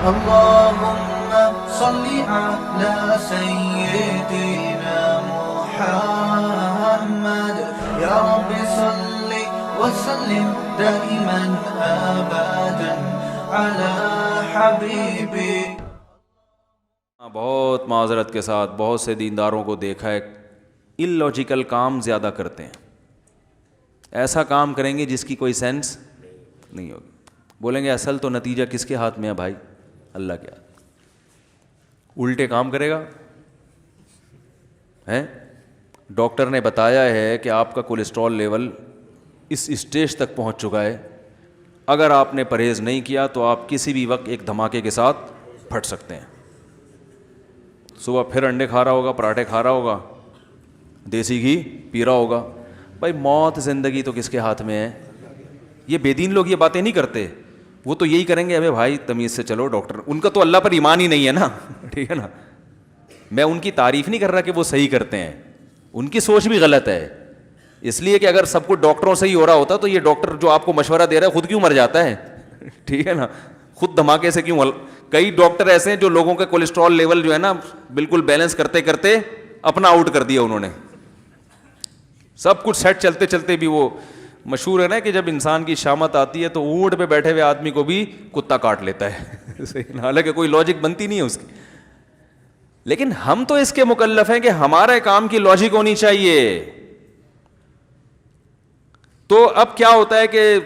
اللهم صل على سيدنا محمد يا رب صل وسلم دائما ابدا على حبيبي. بہت معذرت کے ساتھ بہت سے دینداروں کو دیکھا ہے اللاجیکل کام زیادہ کرتے ہیں. ایسا کام کریں گے جس کی کوئی سینس نہیں ہوگی. بولیں گے اصل تو نتیجہ کس کے ہاتھ میں ہے بھائی؟ اللہ کے ہاتھ. الٹے کام کرے گا. ڈاکٹر نے بتایا ہے کہ آپ کا کولیسٹرول لیول اس اسٹیج تک پہنچ چکا ہے, اگر آپ نے پرہیز نہیں کیا تو آپ کسی بھی وقت ایک دھماکے کے ساتھ پھٹ سکتے ہیں. صبح پھر انڈے کھا رہا ہوگا, پراٹھے کھا رہا ہوگا, دیسی گھی پی رہا ہوگا. بھائی موت زندگی تو کس کے ہاتھ میں ہے؟ یہ بے دین لوگ یہ باتیں نہیں کرتے. وہ تو یہی کریں گے ابے بھائی تمیز سے چلو ڈاکٹر. ان کا تو اللہ پر ایمان ہی نہیں ہے نا, ٹھیک ہے نا. میں ان کی تعریف نہیں کر رہا کہ وہ صحیح کرتے ہیں, ان کی سوچ بھی غلط ہے. اس لیے کہ اگر سب کچھ ڈاکٹروں سے ہی ہو رہا ہوتا تو یہ ڈاکٹر جو آپ کو مشورہ دے رہا ہے خود کیوں مر جاتا ہے؟ ٹھیک ہے نا, خود دھماکے سے کیوں. کئی ڈاکٹر ایسے ہیں جو لوگوں کا کولیسٹرول لیول جو ہے نا بالکل بیلنس کرتے کرتے اپنا آؤٹ کر دیا انہوں نے. سب کچھ سیٹ چلتے چلتے بھی. وہ مشہور ہے نا کہ جب انسان کی شامت آتی ہے تو اونٹ پہ بیٹھے ہوئے آدمی کو بھی کتا کاٹ لیتا ہے. حالانکہ کوئی لاجک بنتی نہیں ہے اس کی. لیکن ہم تو اس کے مکلف ہیں کہ ہمارے کام کی لاجک ہونی چاہیے. تو اب کیا ہوتا ہے کہ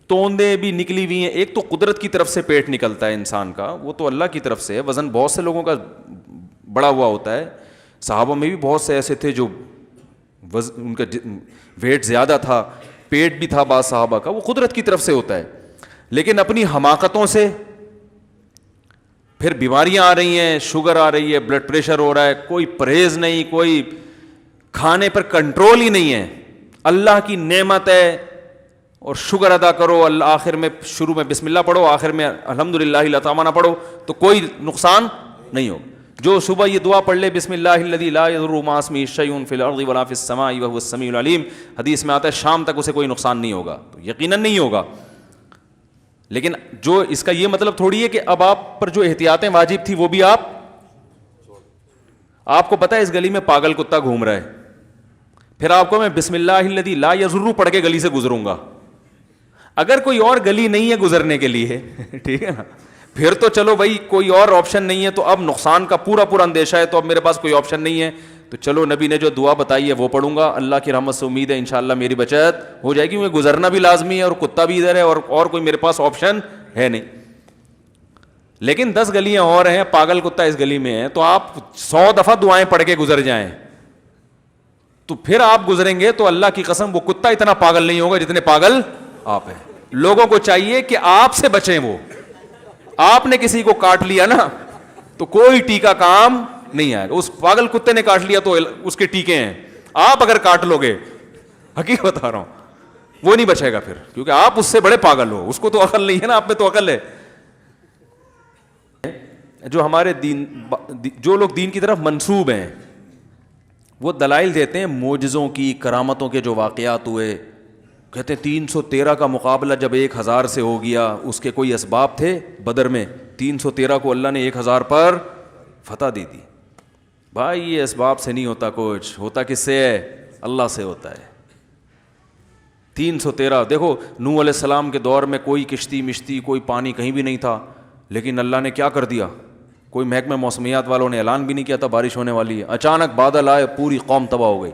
توندیں بھی نکلی ہوئی ہیں. ایک تو قدرت کی طرف سے پیٹ نکلتا ہے انسان کا, وہ تو اللہ کی طرف سے ہے. وزن بہت سے لوگوں کا بڑا ہوا ہوتا ہے. صحابہ میں بھی بہت سے ایسے تھے جو ان کا ویٹ زیادہ تھا, پیٹ بھی تھا بعض صحابہ کا. وہ قدرت کی طرف سے ہوتا ہے. لیکن اپنی حماقتوں سے پھر بیماریاں آ رہی ہیں, شوگر آ رہی ہے, بلڈ پریشر ہو رہا ہے, کوئی پرہیز نہیں, کوئی کھانے پر کنٹرول ہی نہیں ہے. اللہ کی نعمت ہے اور شکر ادا کرو. اللہ آخر میں شروع میں بسم اللہ پڑھو, آخر میں الحمدللہ لطامہ نہ پڑھو تو کوئی نقصان نہیں ہو. جو صبح یہ دعا پڑھ لے بسم اللہ الذی لا یضر مع اسمہ شیء فی الارض ولا فی السماء وهو السمیع العلیم, حدیث میں آتا ہے شام تک اسے کوئی نقصان نہیں ہوگا. تو یقیناً نہیں ہوگا. لیکن جو اس کا یہ مطلب تھوڑی ہے کہ اب آپ پر جو احتیاطیں واجب تھی وہ بھی آپ کو پتہ ہے اس گلی میں پاگل کتا گھوم رہا ہے, پھر آپ کو میں بسم اللہ الذی لا یضر پڑھ کے گلی سے گزروں گا. اگر کوئی اور گلی نہیں ہے گزرنے کے لیے, ٹھیک ہے نا, پھر تو چلو بھائی کوئی اور آپشن نہیں ہے, تو اب نقصان کا پورا اندیشہ ہے, تو اب میرے پاس کوئی آپشن نہیں ہے, تو چلو نبی نے جو دعا بتائی ہے وہ پڑھوں گا. اللہ کی رحمت سے امید ہے انشاءاللہ میری بچت ہو جائے گی. مجھے گزرنا بھی لازمی ہے اور کتا بھی ادھر ہے اور کوئی میرے پاس آپشن ہے نہیں. لیکن 10 گلیاں اور ہیں, پاگل کتا اس گلی میں ہے, تو آپ 100 دفعہ دعائیں پڑھ کے گزر جائیں تو پھر آپ گزریں گے تو اللہ کی قسم وہ کتا اتنا پاگل نہیں ہوگا جتنے پاگل آپ ہیں. لوگوں کو چاہیے کہ آپ سے بچیں. وہ آپ نے کسی کو کاٹ لیا نا تو کوئی ٹیکا کام نہیں آئے گا. اس پاگل کتے نے کاٹ لیا تو اس کے ٹیکے ہیں. آپ اگر کاٹ لو گے, حقیقت بتا رہا ہوں, وہ نہیں بچے گا پھر, کیونکہ آپ اس سے بڑے پاگل ہو. اس کو تو عقل نہیں ہے نا, آپ میں تو عقل ہے. جو ہمارے جو لوگ دین کی طرف منسوب ہیں وہ دلائل دیتے ہیں معجزوں کی, کرامتوں کے جو واقعات ہوئے. کہتے ہیں 313 کا مقابلہ جب 1000 سے ہو گیا, اس کے کوئی اسباب تھے بدر میں, 313 کو اللہ نے 1000 پر فتح دے دی. بھائی یہ اسباب سے نہیں ہوتا کچھ, ہوتا کس سے ہے؟ اللہ سے ہوتا ہے. 313 دیکھو, نوح علیہ السلام کے دور میں کوئی کشتی مشتی کوئی پانی کہیں بھی نہیں تھا, لیکن اللہ نے کیا کر دیا, کوئی محکمہ موسمیات والوں نے اعلان بھی نہیں کیا تھا بارش ہونے والی ہے, اچانک بادل آئے, پوری قوم تباہ ہو گئی.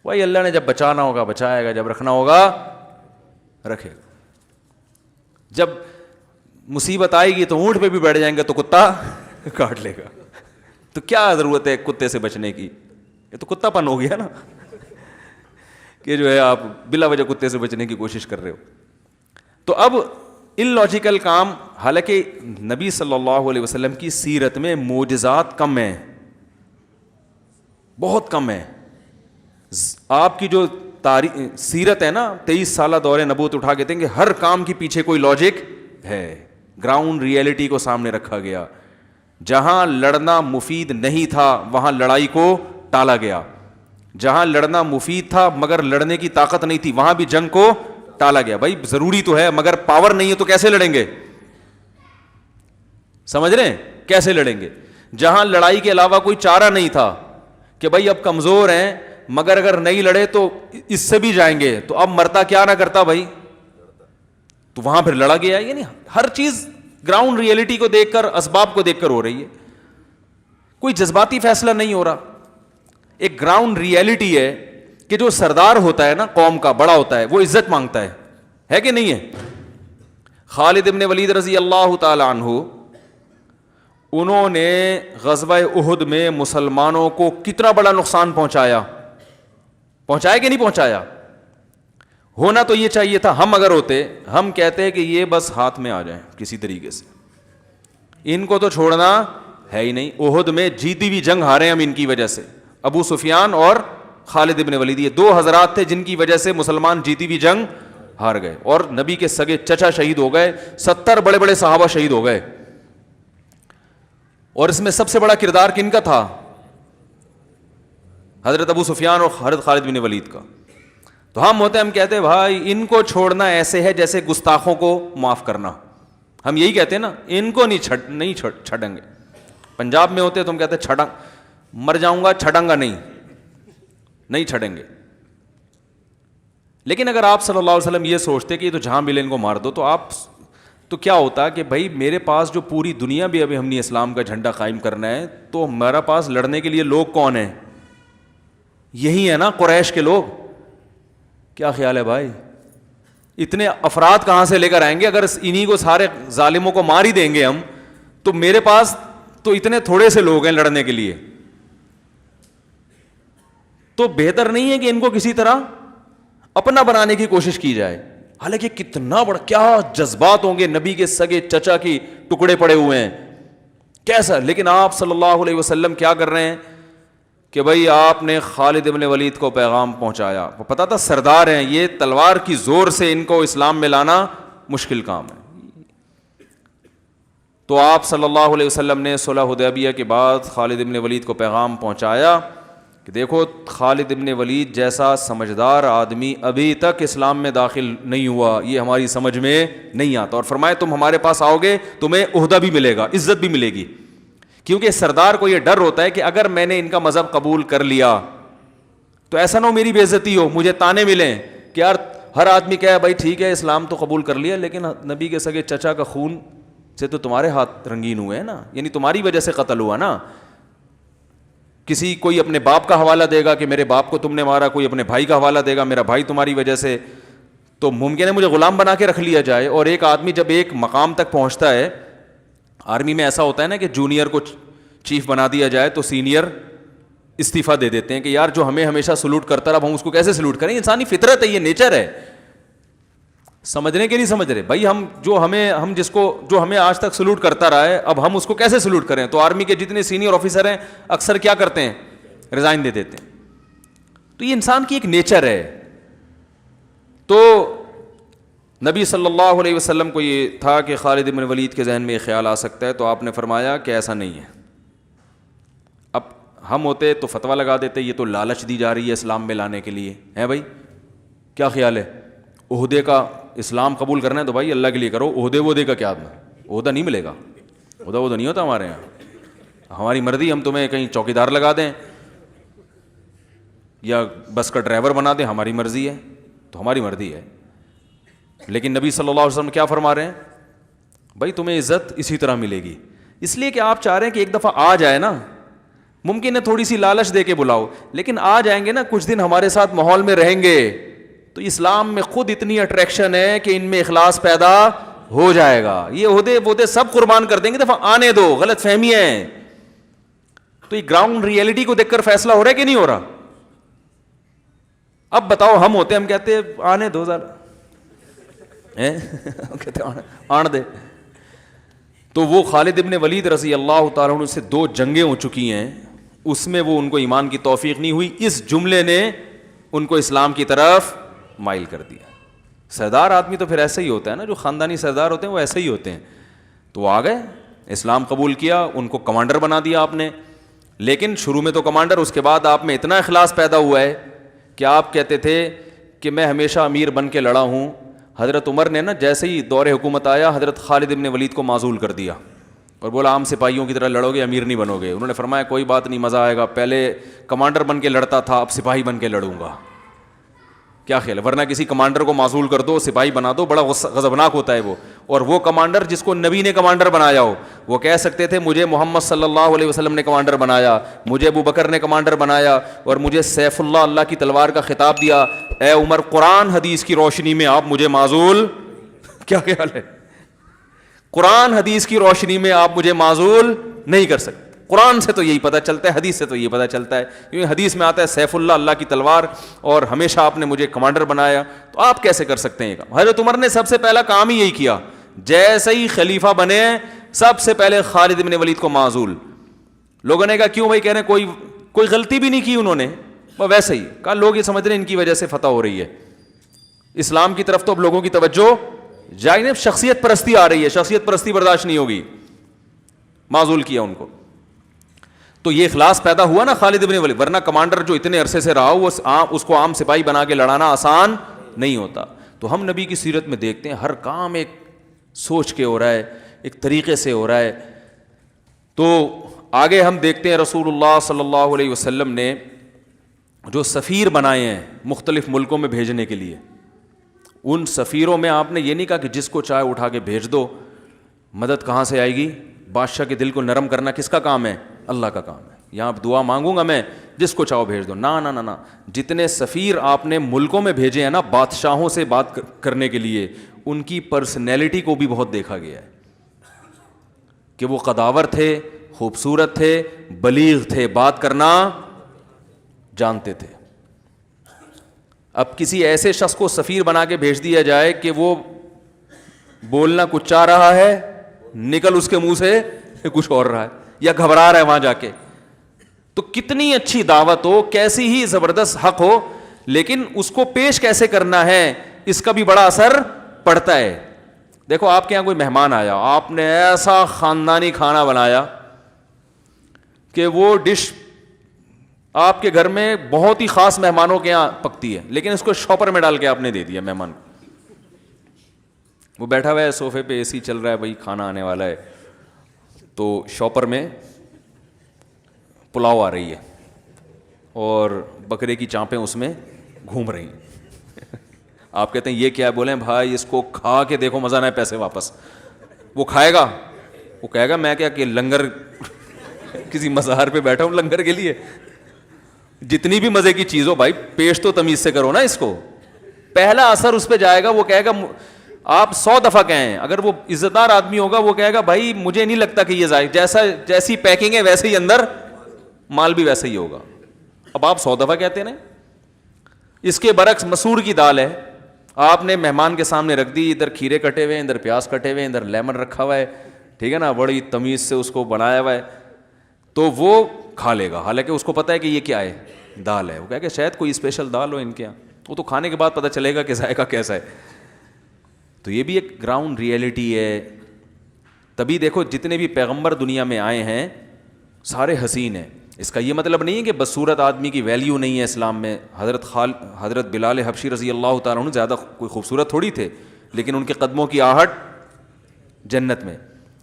بھائی اللہ نے جب بچانا ہوگا بچائے گا, جب رکھنا ہوگا رکھے گا. جب مصیبت آئے گی تو اونٹ پہ بھی بیٹھ جائیں گے تو کتا کاٹ لے گا. تو کیا ضرورت ہے کتے سے بچنے کی؟ یہ تو کتا پن ہو گیا نا کہ جو ہے آپ بلا وجہ کتے سے بچنے کی کوشش کر رہے ہو. تو اب اللاجیکل کام, حالانکہ نبی صلی اللہ علیہ وسلم کی سیرت میں معجزات کم ہیں, بہت کم ہیں. آپ کی جو سیرت ہے نا 23 سالہ دور نبوت اٹھا کے دیں گے, ہر کام کے پیچھے کوئی لاجک ہے. گراؤنڈ ریئلٹی کو سامنے رکھا گیا. جہاں لڑنا مفید نہیں تھا وہاں لڑائی کو ٹالا گیا. جہاں لڑنا مفید تھا مگر لڑنے کی طاقت نہیں تھی وہاں بھی جنگ کو ٹالا گیا. بھائی ضروری تو ہے مگر پاور نہیں ہے تو کیسے لڑیں گے؟ سمجھ رہے ہیں کیسے لڑیں گے؟ جہاں لڑائی کے علاوہ کوئی چارہ نہیں تھا کہ بھائی اب کمزور ہیں مگر اگر نہیں لڑے تو اس سے بھی جائیں گے، تو اب مرتا کیا نہ کرتا بھائی، تو وہاں پھر لڑا گیا. یعنی ہر چیز گراؤنڈ ریئلٹی کو دیکھ کر، اسباب کو دیکھ کر ہو رہی ہے، کوئی جذباتی فیصلہ نہیں ہو رہا. ایک گراؤنڈ ریئلٹی ہے کہ جو سردار ہوتا ہے نا قوم کا، بڑا ہوتا ہے، وہ عزت مانگتا ہے کہ نہیں ہے؟ خالد ابن ولید رضی اللہ تعالی عنہ، انہوں نے غزوہ احد میں مسلمانوں کو کتنا بڑا نقصان پہنچایا کہ نہیں پہنچایا؟ ہونا تو یہ چاہیے تھا، ہم اگر ہوتے ہم کہتے کہ یہ بس ہاتھ میں آ جائیں کسی طریقے سے، ان کو تو چھوڑنا ہے ہی نہیں. احد میں جیتی ہوئی جنگ ہارے ہم ان کی وجہ سے. ابو سفیان اور خالد ابن ولید، یہ دو حضرات تھے جن کی وجہ سے مسلمان جیتی ہوئی جنگ ہار گئے، اور نبی کے سگے چچا شہید ہو گئے، 70 بڑے بڑے صحابہ شہید ہو گئے. اور اس میں سب سے بڑا کردار کن کا تھا؟ حضرت ابو سفیان اور حضرت خالد بن ولید کا. تو ہم ہوتے ہم کہتے بھائی ان کو چھوڑنا ایسے ہے جیسے گستاخوں کو معاف کرنا. ہم یہی کہتے ہیں نا، ان کو نہیں چھڑیں گے. پنجاب میں ہوتے تو ہم کہتے چھڑا مر جاؤں گا، چھڑوں گا نہیں چھڑیں گے. لیکن اگر آپ صلی اللہ علیہ وسلم یہ سوچتے کہ یہ تو جہاں ملے ان کو مار دو، تو کیا ہوتا کہ بھائی میرے پاس جو پوری دنیا بھی ابھی ہم نے اسلام کا جھنڈا قائم کرنا ہے، تو ہمارا پاس لڑنے کے لیے لوگ کون ہیں؟ یہی ہے نا قریش کے لوگ. کیا خیال ہے بھائی؟ اتنے افراد کہاں سے لے کر آئیں گے؟ اگر انہی کو سارے ظالموں کو مار ہی دیں گے ہم، تو میرے پاس تو اتنے تھوڑے سے لوگ ہیں لڑنے کے لیے. تو بہتر نہیں ہے کہ ان کو کسی طرح اپنا بنانے کی کوشش کی جائے؟ حالانکہ کتنا بڑا، کیا جذبات ہوں گے، نبی کے سگے چچا کی ٹکڑے پڑے ہوئے ہیں کیسا. لیکن آپ صلی اللہ علیہ وسلم کیا کر رہے ہیں کہ بھائی آپ نے خالد ابن ولید کو پیغام پہنچایا. پتا تھا سردار ہیں یہ، تلوار کی زور سے ان کو اسلام میں لانا مشکل کام ہے. تو آپ صلی اللہ علیہ وسلم نے صلح حدیبیہ کے بعد خالد ابن ولید کو پیغام پہنچایا کہ دیکھو خالد ابن ولید جیسا سمجھدار آدمی ابھی تک اسلام میں داخل نہیں ہوا، یہ ہماری سمجھ میں نہیں آتا. اور فرمائے تم ہمارے پاس آؤ گے تمہیں عہدہ بھی ملے گا، عزت بھی ملے گی. کیونکہ سردار کو یہ ڈر ہوتا ہے کہ اگر میں نے ان کا مذہب قبول کر لیا تو ایسا نہ ہو میری بے عزتی ہو، مجھے تانے ملیں کہ یار ہر آدمی کہے بھائی ٹھیک ہے اسلام تو قبول کر لیا، لیکن نبی کے سگے چچا کا خون سے تو تمہارے ہاتھ رنگین ہوئے ہیں نا، یعنی تمہاری وجہ سے قتل ہوا نا. کسی کوئی اپنے باپ کا حوالہ دے گا کہ میرے باپ کو تم نے مارا، کوئی اپنے بھائی کا حوالہ دے گا میرا بھائی تمہاری وجہ سے، تو ممکن ہے مجھے غلام بنا کے رکھ لیا جائے. اور ایک آدمی جب ایک مقام تک پہنچتا ہے، آرمی میں ایسا ہوتا ہے نا کہ جونیئر کو چیف بنا دیا جائے تو سینئر استعفیٰ دے دیتے ہیں کہ یار جو ہمیں ہمیشہ سلوٹ کرتا رہا اب ہم اس کو کیسے سلوٹ کریں. انسانی فطرت ہے، یہ نیچر ہے. سمجھ رہے کہ نہیں سمجھ رہے بھائی؟ جو ہمیں آج تک سلوٹ کرتا رہا ہے اب ہم اس کو کیسے سلوٹ کریں؟ تو آرمی کے جتنے سینئر آفیسر ہیں اکثر کیا کرتے ہیں؟ ریزائن دے دیتے ہیں. تو یہ انسان کی ایک نیچر ہے. تو نبی صلی اللہ علیہ وسلم کو یہ تھا کہ خالد بن ولید کے ذہن میں یہ خیال آ سکتا ہے، تو آپ نے فرمایا کہ ایسا نہیں ہے. اب ہم ہوتے تو فتویٰ لگا دیتے یہ تو لالچ دی جا رہی ہے اسلام میں لانے کے لیے، ہے بھائی کیا خیال ہے؟ عہدے کا اسلام قبول کرنا ہے تو بھائی اللہ کے لیے کرو، عہدے کا کیا عہدہ نہیں ملے گا، عہدہ نہیں ہوتا ہمارے یہاں. ہماری مرضی، ہم تمہیں کہیں چوکیدار لگا دیں یا بس کا ڈرائیور بنا دیں، ہماری مرضی ہے، تو ہماری مرضی ہے. لیکن نبی صلی اللہ علیہ وسلم کیا فرما رہے ہیں؟ بھائی تمہیں عزت اسی طرح ملے گی، اس لیے کہ آپ چاہ رہے ہیں کہ ایک دفعہ آ جائے نا، ممکن ہے تھوڑی سی لالچ دے کے بلاؤ، لیکن آ جائیں گے نا، کچھ دن ہمارے ساتھ ماحول میں رہیں گے تو اسلام میں خود اتنی اٹریکشن ہے کہ ان میں اخلاص پیدا ہو جائے گا. یہ عہدے سب قربان کر دیں گے، دفعہ آنے دو، غلط فہمیاں ہیں. تو یہ گراؤنڈ ریئلٹی کو دیکھ کر فیصلہ ہو رہا ہے کہ نہیں ہو رہا؟ اب بتاؤ ہم ہوتے ہم کہتے آنے دو ذرا، کہتے آن دے. تو وہ خالد ابن ولید رضی اللہ تعالیٰ عنہ سے 2 جنگیں ہو چکی ہیں، اس میں وہ ان کو ایمان کی توفیق نہیں ہوئی، اس جملے نے ان کو اسلام کی طرف مائل کر دیا. سردار آدمی تو پھر ایسے ہی ہوتا ہے نا، جو خاندانی سردار ہوتے ہیں وہ ایسے ہی ہوتے ہیں. تو آ گئے، اسلام قبول کیا، ان کو کمانڈر بنا دیا آپ نے. لیکن شروع میں تو کمانڈر، اس کے بعد آپ میں اتنا اخلاص پیدا ہوا ہے کہ آپ کہتے تھے کہ میں ہمیشہ امیر بن کے لڑا ہوں. حضرت عمر نے نا جیسے ہی دور حکومت آیا حضرت خالد ابن ولید کو معزول کر دیا، اور بولا عام سپاہیوں کی طرح لڑو گے امیر نہیں بنو گے. انہوں نے فرمایا کوئی بات نہیں, مزہ آئے گا, پہلے کمانڈر بن کے لڑتا تھا, اب سپاہی بن کے لڑوں گا. کیا خیال ہے؟ ورنہ کسی کمانڈر کو معزول کر دو, سپاہی بنا دو, بڑا غضبناک ہوتا ہے وہ. اور وہ کمانڈر جس کو نبی نے کمانڈر بنایا ہو, وہ کہہ سکتے تھے مجھے محمد صلی اللہ علیہ وسلم نے کمانڈر بنایا, مجھے ابو بکر نے کمانڈر بنایا, اور مجھے سیف اللہ, اللہ کی تلوار کا خطاب دیا, اے عمر قرآن حدیث کی روشنی میں آپ مجھے معزول. کیا خیال ہے؟ قرآن حدیث کی روشنی میں آپ مجھے معزول نہیں کر سکتے. قرآن سے تو یہی پتہ چلتا ہے, حدیث سے تو یہی پتہ چلتا ہے, کیونکہ حدیث میں آتا ہے سیف اللہ, اللہ کی تلوار, اور ہمیشہ آپ نے مجھے کمانڈر بنایا, تو آپ کیسے کر سکتے ہیں یہ کام؟ حضرت عمر نے سب سے پہلا کام ہی یہی کیا, جیسے ہی خلیفہ بنے سب سے پہلے خالد بن ولید کو معزول. لوگوں نے کہا کیوں بھائی؟ کہہ رہے ہیں کوئی غلطی بھی نہیں کی انہوں نے, ویسے ہی کہا لوگ یہ سمجھ رہے ہیں ان کی وجہ سے فتح ہو رہی ہے, اسلام کی طرف تو اب لوگوں کی توجہ جائے نہیں, شخصیت پرستی آ رہی ہے, شخصیت پرستی برداشت نہیں ہوگی, معزول کیا ان کو. تو یہ اخلاص پیدا ہوا نا خالد بن ولید, ورنہ کمانڈر جو اتنے عرصے سے رہا وہ اس کو عام سپاہی بنا کے لڑانا آسان نہیں ہوتا. تو ہم نبی کی سیرت میں دیکھتے ہیں ہر کام ایک سوچ کے ہو رہا ہے, ایک طریقے سے ہو رہا ہے. تو آگے ہم دیکھتے ہیں رسول اللہ صلی اللہ علیہ وسلم نے جو سفیر بنائے ہیں مختلف ملکوں میں بھیجنے کے لیے, ان سفیروں میں آپ نے یہ نہیں کہا کہ جس کو چاہے اٹھا کے بھیج دو. مدد کہاں سے آئے گی؟ بادشاہ کے دل کو نرم کرنا کس کا کام ہے؟ اللہ کا کام ہے. یہاں دعا مانگوں گا میں, جس کو چاہو بھیج دو. نا, جتنے سفیر آپ نے ملکوں میں بھیجے ہیں نا بادشاہوں سے بات کرنے کے لیے, ان کی پرسنالٹی کو بھی بہت دیکھا گیا ہے کہ وہ قداور تھے, خوبصورت تھے, بلیغ تھے, بات کرنا جانتے تھے. اب کسی ایسے شخص کو سفیر بنا کے بھیج دیا جائے کہ وہ بولنا کچھ چاہ رہا ہے, نکل اس کے منہ سے کچھ اور رہا ہے, یا گھبرا رہا ہے وہاں جا کے, تو کتنی اچھی دعوت ہو, کیسی ہی زبردست حق ہو, لیکن اس کو پیش کیسے کرنا ہے اس کا بھی بڑا اثر پڑتا ہے. دیکھو آپ کے یہاں کوئی مہمان آیا, آپ نے ایسا خاندانی کھانا بنایا کہ وہ ڈش آپ کے گھر میں بہت ہی خاص مہمانوں کے یہاں پکتی ہے, لیکن اس کو شاپر میں ڈال کے آپ نے دے دیا مہمان کو. وہ بیٹھا ہوا ہے صوفے پہ, اے سی چل رہا ہے, بھائی کھانا آنے والا ہے, تو شاپر میں پلاؤ آ رہی ہے اور بکرے کی چانپیں اس میں گھوم رہی ہیں. آپ کہتے ہیں یہ کیا ہے؟ بولیں بھائی اس کو کھا کے دیکھو, مزہ نہ ہے, پیسے واپس. وہ کھائے گا, وہ کہے گا میں کیا کہ لنگر کسی مزار پہ بیٹھا ہوں لنگر کے لیے. جتنی بھی مزے کی چیز ہو بھائی پیش تو تمیز سے کرو نا اس کو. پہلا اثر اس پہ جائے گا, وہ کہے گا, آپ 100 دفعہ کہیں, اگر وہ عزت دار آدمی ہوگا وہ کہے گا بھائی مجھے نہیں لگتا کہ یہ جیسی پیکنگ ہے ویسے ہی اندر مال بھی ویسے ہی ہوگا. اب آپ 100 دفعہ کہتے ہیں. اس کے برعکس مسور کی دال ہے, آپ نے مہمان کے سامنے رکھ دی, ادھر کھیرے کٹے ہوئے ہیں, ادھر پیاز کٹے ہوئے ہیں, ادھر لیمن رکھا ہوا ہے, ٹھیک ہے نا, بڑی تمیز سے اس کو بنایا ہوا ہے, تو وہ کھا لے گا, حالانکہ اس کو پتہ ہے کہ یہ کیا ہے, دال ہے. وہ کہے کہ شاید کوئی اسپیشل دال ہو ان کے یہاں, وہ تو کھانے کے بعد پتہ چلے گا کہ ذائقہ کیسا ہے. تو یہ بھی ایک گراؤنڈ ریئلٹی ہے. تبھی دیکھو جتنے بھی پیغمبر دنیا میں آئے ہیں سارے حسین ہیں. اس کا یہ مطلب نہیں ہے کہ بدصورت آدمی کی ویلیو نہیں ہے اسلام میں. حضرت بلال حبشی رضی اللہ تعالیٰ عنہ زیادہ کوئی خوبصورت تھوڑی تھے, لیکن ان کے قدموں کی آہٹ جنت میں.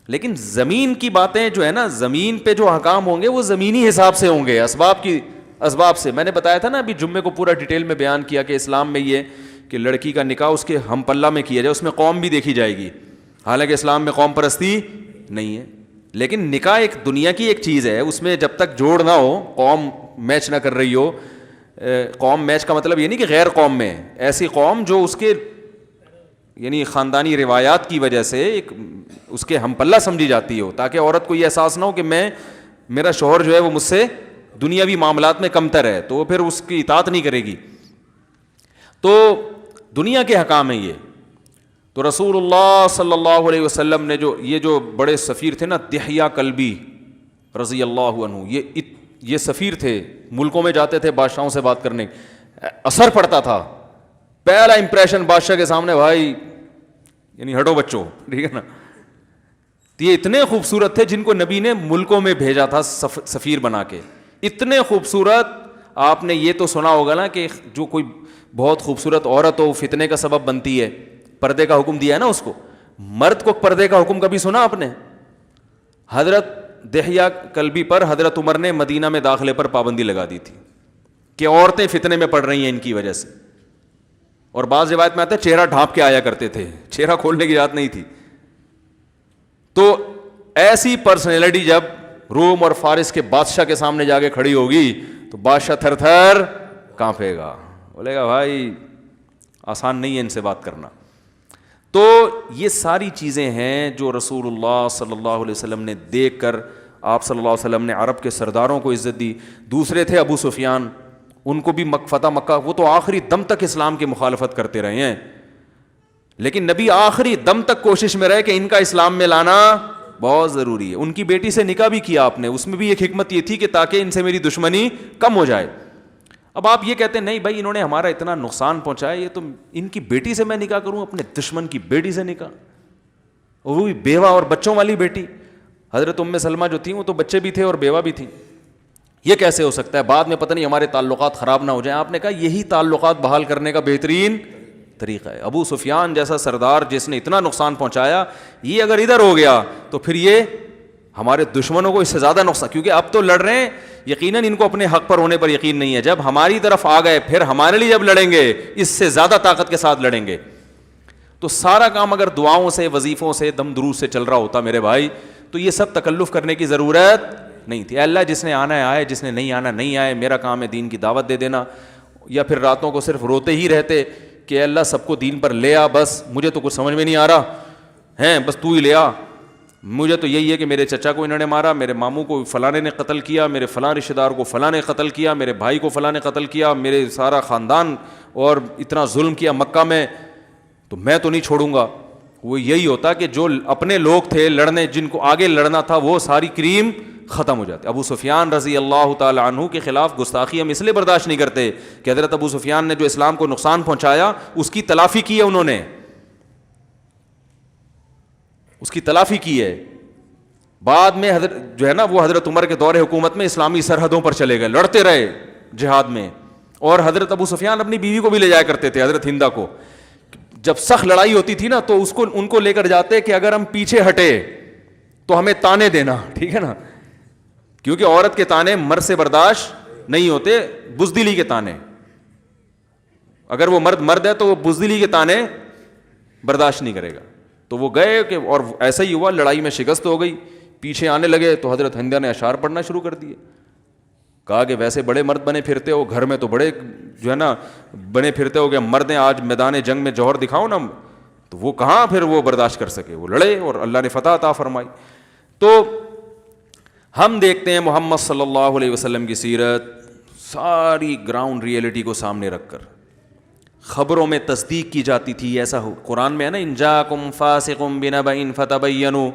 لیکن زمین کی باتیں جو ہے نا, زمین پہ جو احکام ہوں گے وہ زمینی حساب سے ہوں گے, اسباب سے. میں نے بتایا تھا نا ابھی جمعے کو پورا ڈیٹیل میں بیان کیا کہ اسلام میں یہ کہ لڑکی کا نکاح اس کے ہم پلہ میں کیا جائے, اس میں قوم بھی دیکھی جائے گی. حالانکہ اسلام میں قوم پرستی نہیں ہے, لیکن نکاح ایک دنیا کی ایک چیز ہے, اس میں جب تک جوڑ نہ ہو, قوم میچ نہ کر رہی ہو. قوم میچ کا مطلب یہ نہیں کہ غیر قوم میں, ایسی قوم جو اس کے یعنی خاندانی روایات کی وجہ سے ایک اس کے ہم پلہ سمجھی جاتی ہو, تاکہ عورت کو یہ احساس نہ ہو کہ میرا شوہر جو ہے وہ مجھ سے دنیاوی معاملات میں کمتر ہے, تو وہ پھر اس کی اطاعت نہیں کرے گی. تو دنیا کے حکام ہیں یہ. تو رسول اللہ صلی اللہ علیہ وسلم نے یہ جو بڑے سفیر تھے نا, دحیہ کلبی رضی اللہ عنہ, یہ سفیر تھے, ملکوں میں جاتے تھے بادشاہوں سے بات کرنے, اثر پڑتا تھا. پہلا امپریشن بادشاہ کے سامنے, بھائی یعنی ہٹو بچوں, ٹھیک ہے نا. تو یہ اتنے خوبصورت تھے جن کو نبی نے ملکوں میں بھیجا تھا سفیر بنا کے. اتنے خوبصورت, آپ نے یہ تو سنا ہوگا نا کہ جو کوئی بہت خوبصورت عورت ہو فتنے کا سبب بنتی ہے, پردے کا حکم دیا ہے نا اس کو. مرد کو پردے کا حکم کبھی سنا آپ نے؟ حضرت دحیہ کلبی پر حضرت عمر نے مدینہ میں داخلے پر پابندی لگا دی تھی کہ عورتیں فتنے میں پڑ رہی ہیں ان کی وجہ سے. اور بعض روایت میں آتا ہے چہرہ ڈھانپ کے آیا کرتے تھے, چہرہ کھولنے کی اجازت نہیں تھی. تو ایسی پرسنالٹی جب روم اور فارس کے بادشاہ کے سامنے جا کے کھڑی ہوگی تو بادشاہ تھر تھر کانپے گا, بولے گا بھائی آسان نہیں ہے ان سے بات کرنا. تو یہ ساری چیزیں ہیں جو رسول اللہ صلی اللہ علیہ وسلم نے دیکھ کر, آپ صلی اللہ علیہ وسلم نے عرب کے سرداروں کو عزت دی. دوسرے تھے ابو سفیان, ان کو بھی فتح مکہ, وہ تو آخری دم تک اسلام کی مخالفت کرتے رہے ہیں, لیکن نبی آخری دم تک کوشش میں رہے کہ ان کا اسلام میں لانا بہت ضروری ہے. ان کی بیٹی سے نکاح بھی کیا آپ نے, اس میں بھی ایک حکمت یہ تھی کہ تاکہ ان سے میری دشمنی کم ہو جائے. اب آپ یہ کہتے ہیں نہیں بھائی انہوں نے ہمارا اتنا نقصان پہنچایا, یہ تو ان کی بیٹی سے میں نکاح کروں, اپنے دشمن کی بیٹی سے نکاح, وہ بھی بیوہ اور بچوں والی بیٹی. حضرت ام سلمہ جو تھیں وہ تو بچے بھی تھے اور بیوہ بھی تھیں, یہ کیسے ہو سکتا ہے؟ بعد میں پتہ نہیں ہمارے تعلقات خراب نہ ہو جائیں. آپ نے کہا یہی تعلقات بحال کرنے کا بہترین طریقہ ہے. ابو سفیان جیسا سردار جس نے اتنا نقصان پہنچایا, یہ اگر ادھر ہو گیا تو پھر یہ ہمارے دشمنوں کو اس سے زیادہ نقصان, کیونکہ اب تو لڑ رہے ہیں, یقیناً ان کو اپنے حق پر ہونے پر یقین نہیں ہے. جب ہماری طرف آ گئے پھر ہمارے لیے جب لڑیں گے اس سے زیادہ طاقت کے ساتھ لڑیں گے. تو سارا کام اگر دعاؤں سے, وظیفوں سے, دم دروز سے چل رہا ہوتا میرے بھائی, تو یہ سب تکلف کرنے کی ضرورت نہیں تھی. اللہ جس نے آنا ہے آئے, جس نے نہیں آنا نہیں آئے, میرا کام ہے دین کی دعوت دے دینا. یا پھر راتوں کو صرف روتے ہی رہتے کہ اللہ سب کو دین پر لے آ, بس مجھے تو کچھ سمجھ میں نہیں آ رہا ہیں, بس تو ہی لے آ. مجھے تو یہی ہے کہ میرے چچا کو انہوں نے مارا, میرے ماموں کو فلاں نے قتل کیا, میرے فلاں رشتہ دار کو فلاں نے قتل کیا, میرے بھائی کو فلاں نے قتل کیا, میرے سارا خاندان اور اتنا ظلم کیا مکہ میں, تو میں تو نہیں چھوڑوں گا. وہ یہی ہوتا کہ جو اپنے لوگ تھے لڑنے, جن کو آگے لڑنا تھا, وہ ساری کریم ختم ہو جاتی. ابو سفیان رضی اللہ تعالی عنہ کے خلاف گستاخی ہم اس لیے برداشت نہیں کرتے کہ حضرت ابو سفیان نے جو اسلام کو نقصان پہنچایا اس کی تلافی کی ہے, انہوں نے اس کی تلافی کی ہے. بعد میں حضرت جو ہے نا وہ حضرت عمر کے دور حکومت میں اسلامی سرحدوں پر چلے گئے, لڑتے رہے جہاد میں. اور حضرت ابو سفیان اپنی بیوی کو بھی لے جایا کرتے تھے, حضرت ہندہ کو. جب سخت لڑائی ہوتی تھی نا تو ان کو لے کر جاتے کہ اگر ہم پیچھے ہٹے تو ہمیں تانے دینا, ٹھیک ہے نا, کیونکہ عورت کے تانے مرد سے برداشت نہیں ہوتے, بزدلی کے تانے. اگر وہ مرد ہے تو وہ بزدلی کے تانے برداشت نہیں کرے گا. تو وہ گئے کہ, اور ایسا ہی ہوا, لڑائی میں شکست ہو گئی, پیچھے آنے لگے تو حضرت ہندہ نے اشعار پڑھنا شروع کر دیے. کہا کہ ویسے بڑے مرد بنے پھرتے ہو, گھر میں تو بڑے جو ہے نا بنے پھرتے ہو, کہ مرد ہیں آج میدان جنگ میں جوہر دکھاؤ نا. تو وہ کہاں پھر وہ برداشت کر سکے, وہ لڑے اور اللہ نے فتح عطا فرمائی. تو ہم دیکھتے ہیں محمد صلی اللہ علیہ وسلم کی سیرت ساری گراؤنڈ ریئلٹی کو سامنے رکھ کر خبروں میں تصدیق کی جاتی تھی. ایسا ہو قرآن میں ہے نا, ان جاکم فاسق بنبأ فتبینوا,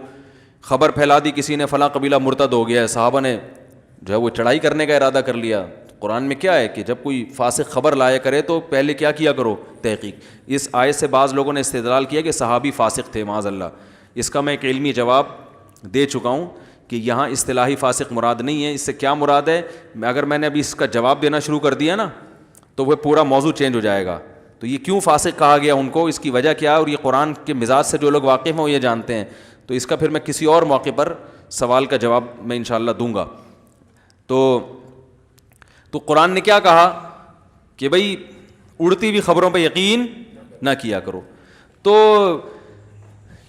خبر پھیلا دی کسی نے فلاں قبیلہ مرتد ہو گیا ہے, صحابہ نے جو ہے وہ چڑھائی کرنے کا ارادہ کر لیا. قرآن میں کیا ہے کہ جب کوئی فاسق خبر لایا کرے تو پہلے کیا کرو, تحقیق. اس آیت سے بعض لوگوں نے استدلال کیا کہ صحابی فاسق تھے, معاذ اللہ. اس کا میں ایک علمی جواب دے چکا ہوں کہ یہاں اصطلاحی فاسق مراد نہیں ہے. اس سے کیا مراد ہے, اگر میں نے ابھی اس کا جواب دینا شروع کر دیا نا تو وہ پورا موضوع چینج ہو جائے گا. تو یہ کیوں فاسق کہا گیا ان کو, اس کی وجہ کیا ہے, اور یہ قرآن کے مزاج سے جو لوگ واقف ہیں وہ یہ جانتے ہیں. تو اس کا پھر میں کسی اور موقع پر سوال کا جواب میں انشاءاللہ دوں گا. تو قرآن نے کیا کہا کہ بھئی اڑتی ہوئی خبروں پہ یقین نہ کیا کرو. تو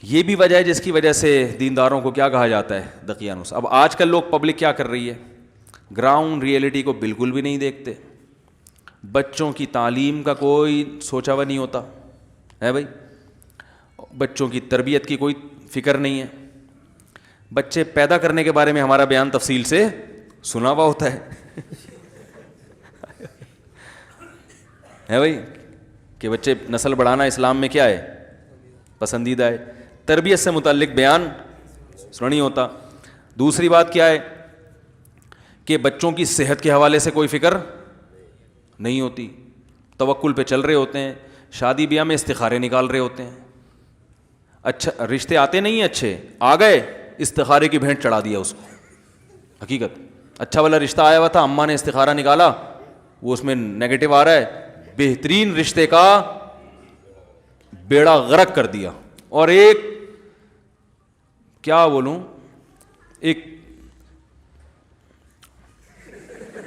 یہ بھی وجہ ہے جس کی وجہ سے دینداروں کو کیا کہا جاتا ہے, دقیانوس. اب آج کل لوگ پبلک کیا کر رہی ہے, گراؤنڈ ریئلٹی کو بالکل بھی نہیں دیکھتے. بچوں کی تعلیم کا کوئی سوچا ہوا نہیں ہوتا ہے بھائی, بچوں کی تربیت کی کوئی فکر نہیں ہے. بچے پیدا کرنے کے بارے میں ہمارا بیان تفصیل سے سنا ہوا ہوتا ہے بھائی, کہ بچے نسل بڑھانا اسلام میں کیا ہے, پسندیدہ ہے. تربیت سے متعلق بیان سنا نہیں ہوتا. دوسری بات کیا ہے کہ بچوں کی صحت کے حوالے سے کوئی فکر نہیں ہوتی, توکل پہ چل رہے ہوتے ہیں, شادی بیاہ میں استخارے نکال رہے ہوتے ہیں. اچھا رشتے آتے نہیں ہیں, اچھے آ گئے, استخارے کی بھینٹ چڑھا دیا اس کو. حقیقت اچھا والا رشتہ آیا ہوا تھا, اماں نے استخارہ نکالا, وہ اس میں نیگیٹو آ رہا ہے, بہترین رشتے کا بیڑا غرق کر دیا. اور ایک کیا بولوں, ایک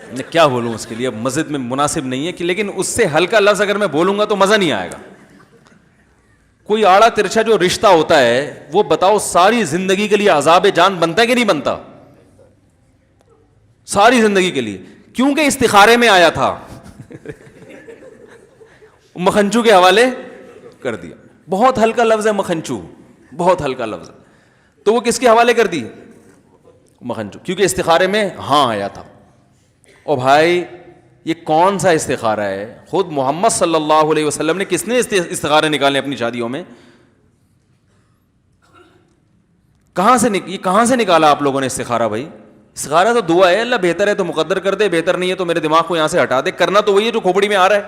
میں کیا بولوں اس کے لیے، اب مسجد میں مناسب نہیں ہے کہ، لیکن اس سے ہلکا لفظ اگر میں بولوں گا تو مزہ نہیں آئے گا. کوئی آڑا ترچھا جو رشتہ ہوتا ہے وہ بتاؤ ساری زندگی کے لیے عذاب جان بنتا ہے کہ نہیں بنتا؟ ساری زندگی کے لیے، کیونکہ استخارے میں آیا تھا. مکھنچو کے حوالے کر دیا. بہت ہلکا لفظ ہے مکھنچو، بہت ہلکا لفظ ہے، تو وہ کس کے حوالے کر دی؟ مکھنچو، کیونکہ استخارے میں ہاں آیا تھا. او بھائی یہ کون سا استخارہ ہے؟ خود محمد صلی اللہ علیہ وسلم نے کس نے استخارے نکالے اپنی شادیوں میں؟ یہ کہاں سے نکالا آپ لوگوں نے استخارہ؟ بھائی استخارہ تو دعا ہے، اللہ بہتر ہے تو مقدر کر دے، بہتر نہیں ہے تو میرے دماغ کو یہاں سے ہٹا دے. کرنا تو وہی ہے جو کھوپڑی میں آ رہا ہے.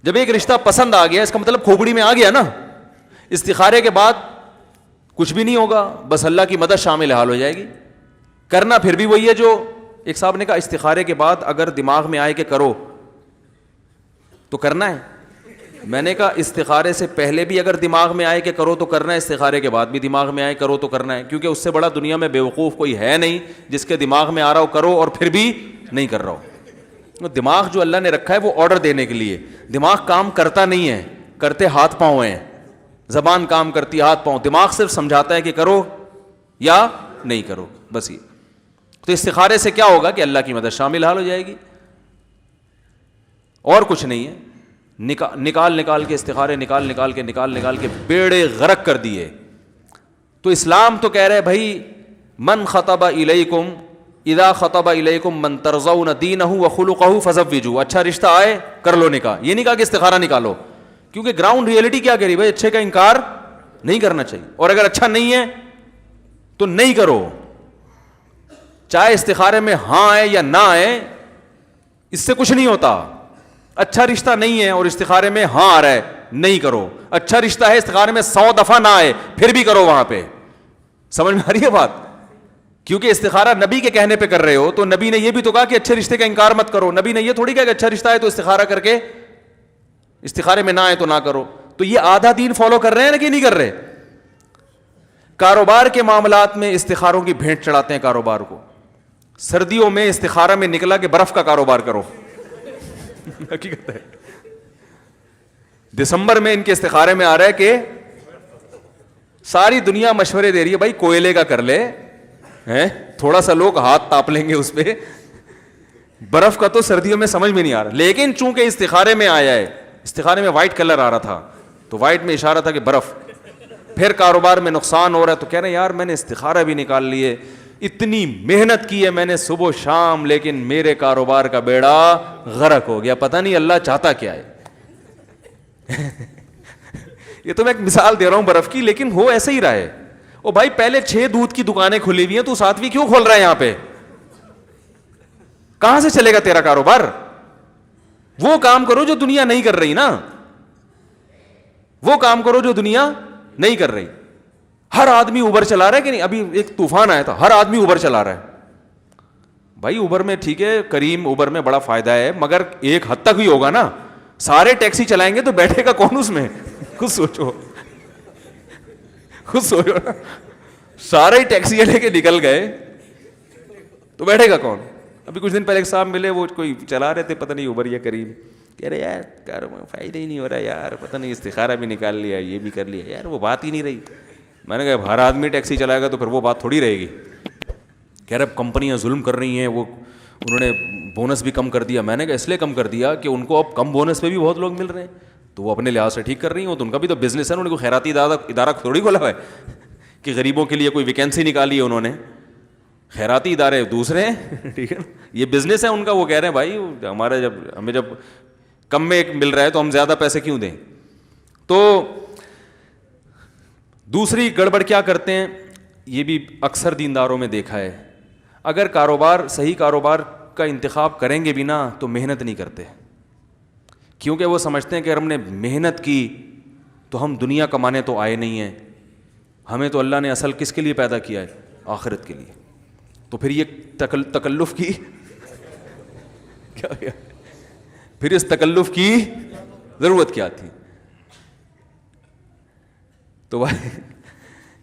جب ایک رشتہ پسند آ گیا اس کا مطلب کھوپڑی میں آ گیا نا. استخارے کے بعد کچھ بھی نہیں ہوگا، بس اللہ کی مدد شامل حال ہو جائے گی. کرنا پھر بھی وہی ہے جو ایک صاحب نے کہا استخارے کے بعد اگر دماغ میں آئے کہ کرو تو کرنا ہے. میں نے کہا استخارے سے پہلے بھی اگر دماغ میں آئے کہ کرو تو کرنا ہے، استخارے کے بعد بھی دماغ میں آئے کرو تو کرنا ہے، کیونکہ اس سے بڑا دنیا میں بیوقوف کوئی ہے نہیں جس کے دماغ میں آ رہا ہو کرو اور پھر بھی نہیں کر رہا ہو. دماغ جو اللہ نے رکھا ہے وہ آرڈر دینے کے لیے. دماغ کام کرتا نہیں ہے، کرتے ہاتھ پاؤں ہیں. زبان کام کرتی ہاتھ پاؤں، دماغ صرف سمجھاتا ہے کہ کرو یا نہیں کرو، بس یہ. تو استخارے سے کیا ہوگا کہ اللہ کی مدد شامل حال ہو جائے گی، اور کچھ نہیں ہے. نکال کے استخارے نکال کے بیڑے غرق کر دیے. تو اسلام تو کہہ رہے بھائی من خطب الیکم اذا خطب الیکم من ترضون دینہ وخلقہ فزوجوہ. اچھا رشتہ آئے کر لو نکاح. یہ نہیں کہا کہ استخارہ نکالو، کیونکہ گراؤنڈ ریئلٹی کیا کہہ رہی بھائی اچھے کا انکار نہیں کرنا چاہیے، اور اگر اچھا نہیں ہے تو نہیں کرو. چاہے استخارے میں ہاں آئے یا نہ آئے اس سے کچھ نہیں ہوتا. اچھا رشتہ نہیں ہے اور استخارے میں ہاں آ رہا ہے، نہیں کرو. اچھا رشتہ ہے استخارے میں 100 دفعہ نہ آئے پھر بھی کرو. وہاں پہ سمجھ میں آ رہی ہے بات؟ کیونکہ استخارہ نبی کے کہنے پہ کر رہے ہو تو نبی نے یہ بھی تو کہا کہ اچھے رشتے کا انکار مت کرو. نبی نے یہ تھوڑی کہا کہ اچھا رشتہ ہے تو استخارہ کر کے استخارے میں نہ آئے تو نہ کرو. تو یہ آدھا دین فالو کر رہے ہیں نا کہ نہیں کر رہے؟ کاروبار کے معاملات میں استخاروں کی بھیٹ چڑھاتے ہیں کاروبار کو. سردیوں میں استخارہ میں نکلا کہ برف کا کاروبار کرو. حقیقت ہے. دسمبر میں ان کے استخارے میں آ رہا ہے کہ ساری دنیا مشورے دے رہی ہے بھائی کوئلے کا کر لے، تھوڑا سا لوگ ہاتھ تاپ لیں گے اس پہ. برف کا تو سردیوں میں سمجھ میں نہیں آ رہا، لیکن چونکہ استخارے میں آیا ہے، استخارے میں وائٹ کلر آ رہا تھا تو وائٹ میں اشارہ تھا کہ برف. پھر کاروبار میں نقصان ہو رہا ہے تو کہہ رہے ہیں یار میں نے استخارہ بھی نکال لیے، اتنی محنت کی ہے میں نے صبح و شام، لیکن میرے کاروبار کا بیڑا غرق ہو گیا. پتہ نہیں اللہ چاہتا کیا ہے. یہ تو میں ایک مثال دے رہا ہوں برف کی، لیکن ہو ایسا ہی رہا ہے. او بھائی پہلے 6 دودھ کی دکانیں کھلی ہوئی ہیں، تو 7ویں کیوں کھول رہا ہے یہاں پہ؟ کہاں سے چلے گا تیرا کاروبار؟ وہ کام کرو جو دنیا نہیں کر رہی نا، وہ کام کرو جو دنیا نہیں کر رہی. ہر آدمی اوبر چلا رہا ہے کہ نہیں؟ ابھی ایک طوفان آیا تھا، ہر آدمی اوبر چلا رہا ہے. بھائی اوبر میں ٹھیک ہے کریم، اوبر میں بڑا فائدہ ہے، مگر ایک حد تک ہی ہوگا نا. سارے ٹیکسی چلائیں گے تو بیٹھے گا کون اس میں؟ خود سوچو نا. سارے ٹیکسی لے کے نکل گئے تو بیٹھے گا کون؟ ابھی کچھ دن پہلے ایک صاحب ملے، وہ کوئی چلا رہے تھے پتہ نہیں اوبر یا کریم، کہہ رہے یار کاروبار فائدہ ہی نہیں ہو رہا یار، پتہ نہیں استخارہ بھی نکال لیا یہ بھی کر لیا یار، وہ بات ہی نہیں رہی. میں نے کہا ہر آدمی ٹیکسی چلائے گا تو پھر وہ بات تھوڑی رہے گی. کہہ رہے اب کمپنیاں ظلم کر رہی ہیں، وہ انہوں نے بونس بھی کم کر دیا. میں نے کہا اس لیے کم کر دیا کہ ان کو اب کم بونس پہ بھی بہت لوگ مل رہے ہیں، تو وہ اپنے لحاظ سے ٹھیک کر رہی ہوں، تو ان کا بھی تو بزنس ہے. انہوں نے کوئی خیراتی ادارہ تھوڑی کھولا ہوا ہے کہ غریبوں کے لیے کوئی ویکینسی نکالی ہے انہوں نے. خیراتی ادارے دوسرے ہیں، ٹھیک ہے، یہ بزنس ہے ان کا. وہ کہہ رہے ہیں بھائی ہمارا ہمیں جب کم میں مل رہا ہے تو ہم زیادہ پیسے کیوں دیں. تو دوسری گڑبڑ کیا کرتے ہیں، یہ بھی اکثر دینداروں میں دیکھا ہے، اگر کاروبار صحیح کاروبار کا انتخاب کریں گے بھی نا تو محنت نہیں کرتے، کیونکہ وہ سمجھتے ہیں کہ اگر ہم نے محنت کی تو ہم دنیا کمانے تو آئے نہیں ہیں، ہمیں تو اللہ نے اصل کس کے لیے پیدا کیا ہے؟ آخرت کے لیے. تو پھر یہ تکلف کی کیا پھر اس تکلف کی ضرورت کیا تھی؟ تو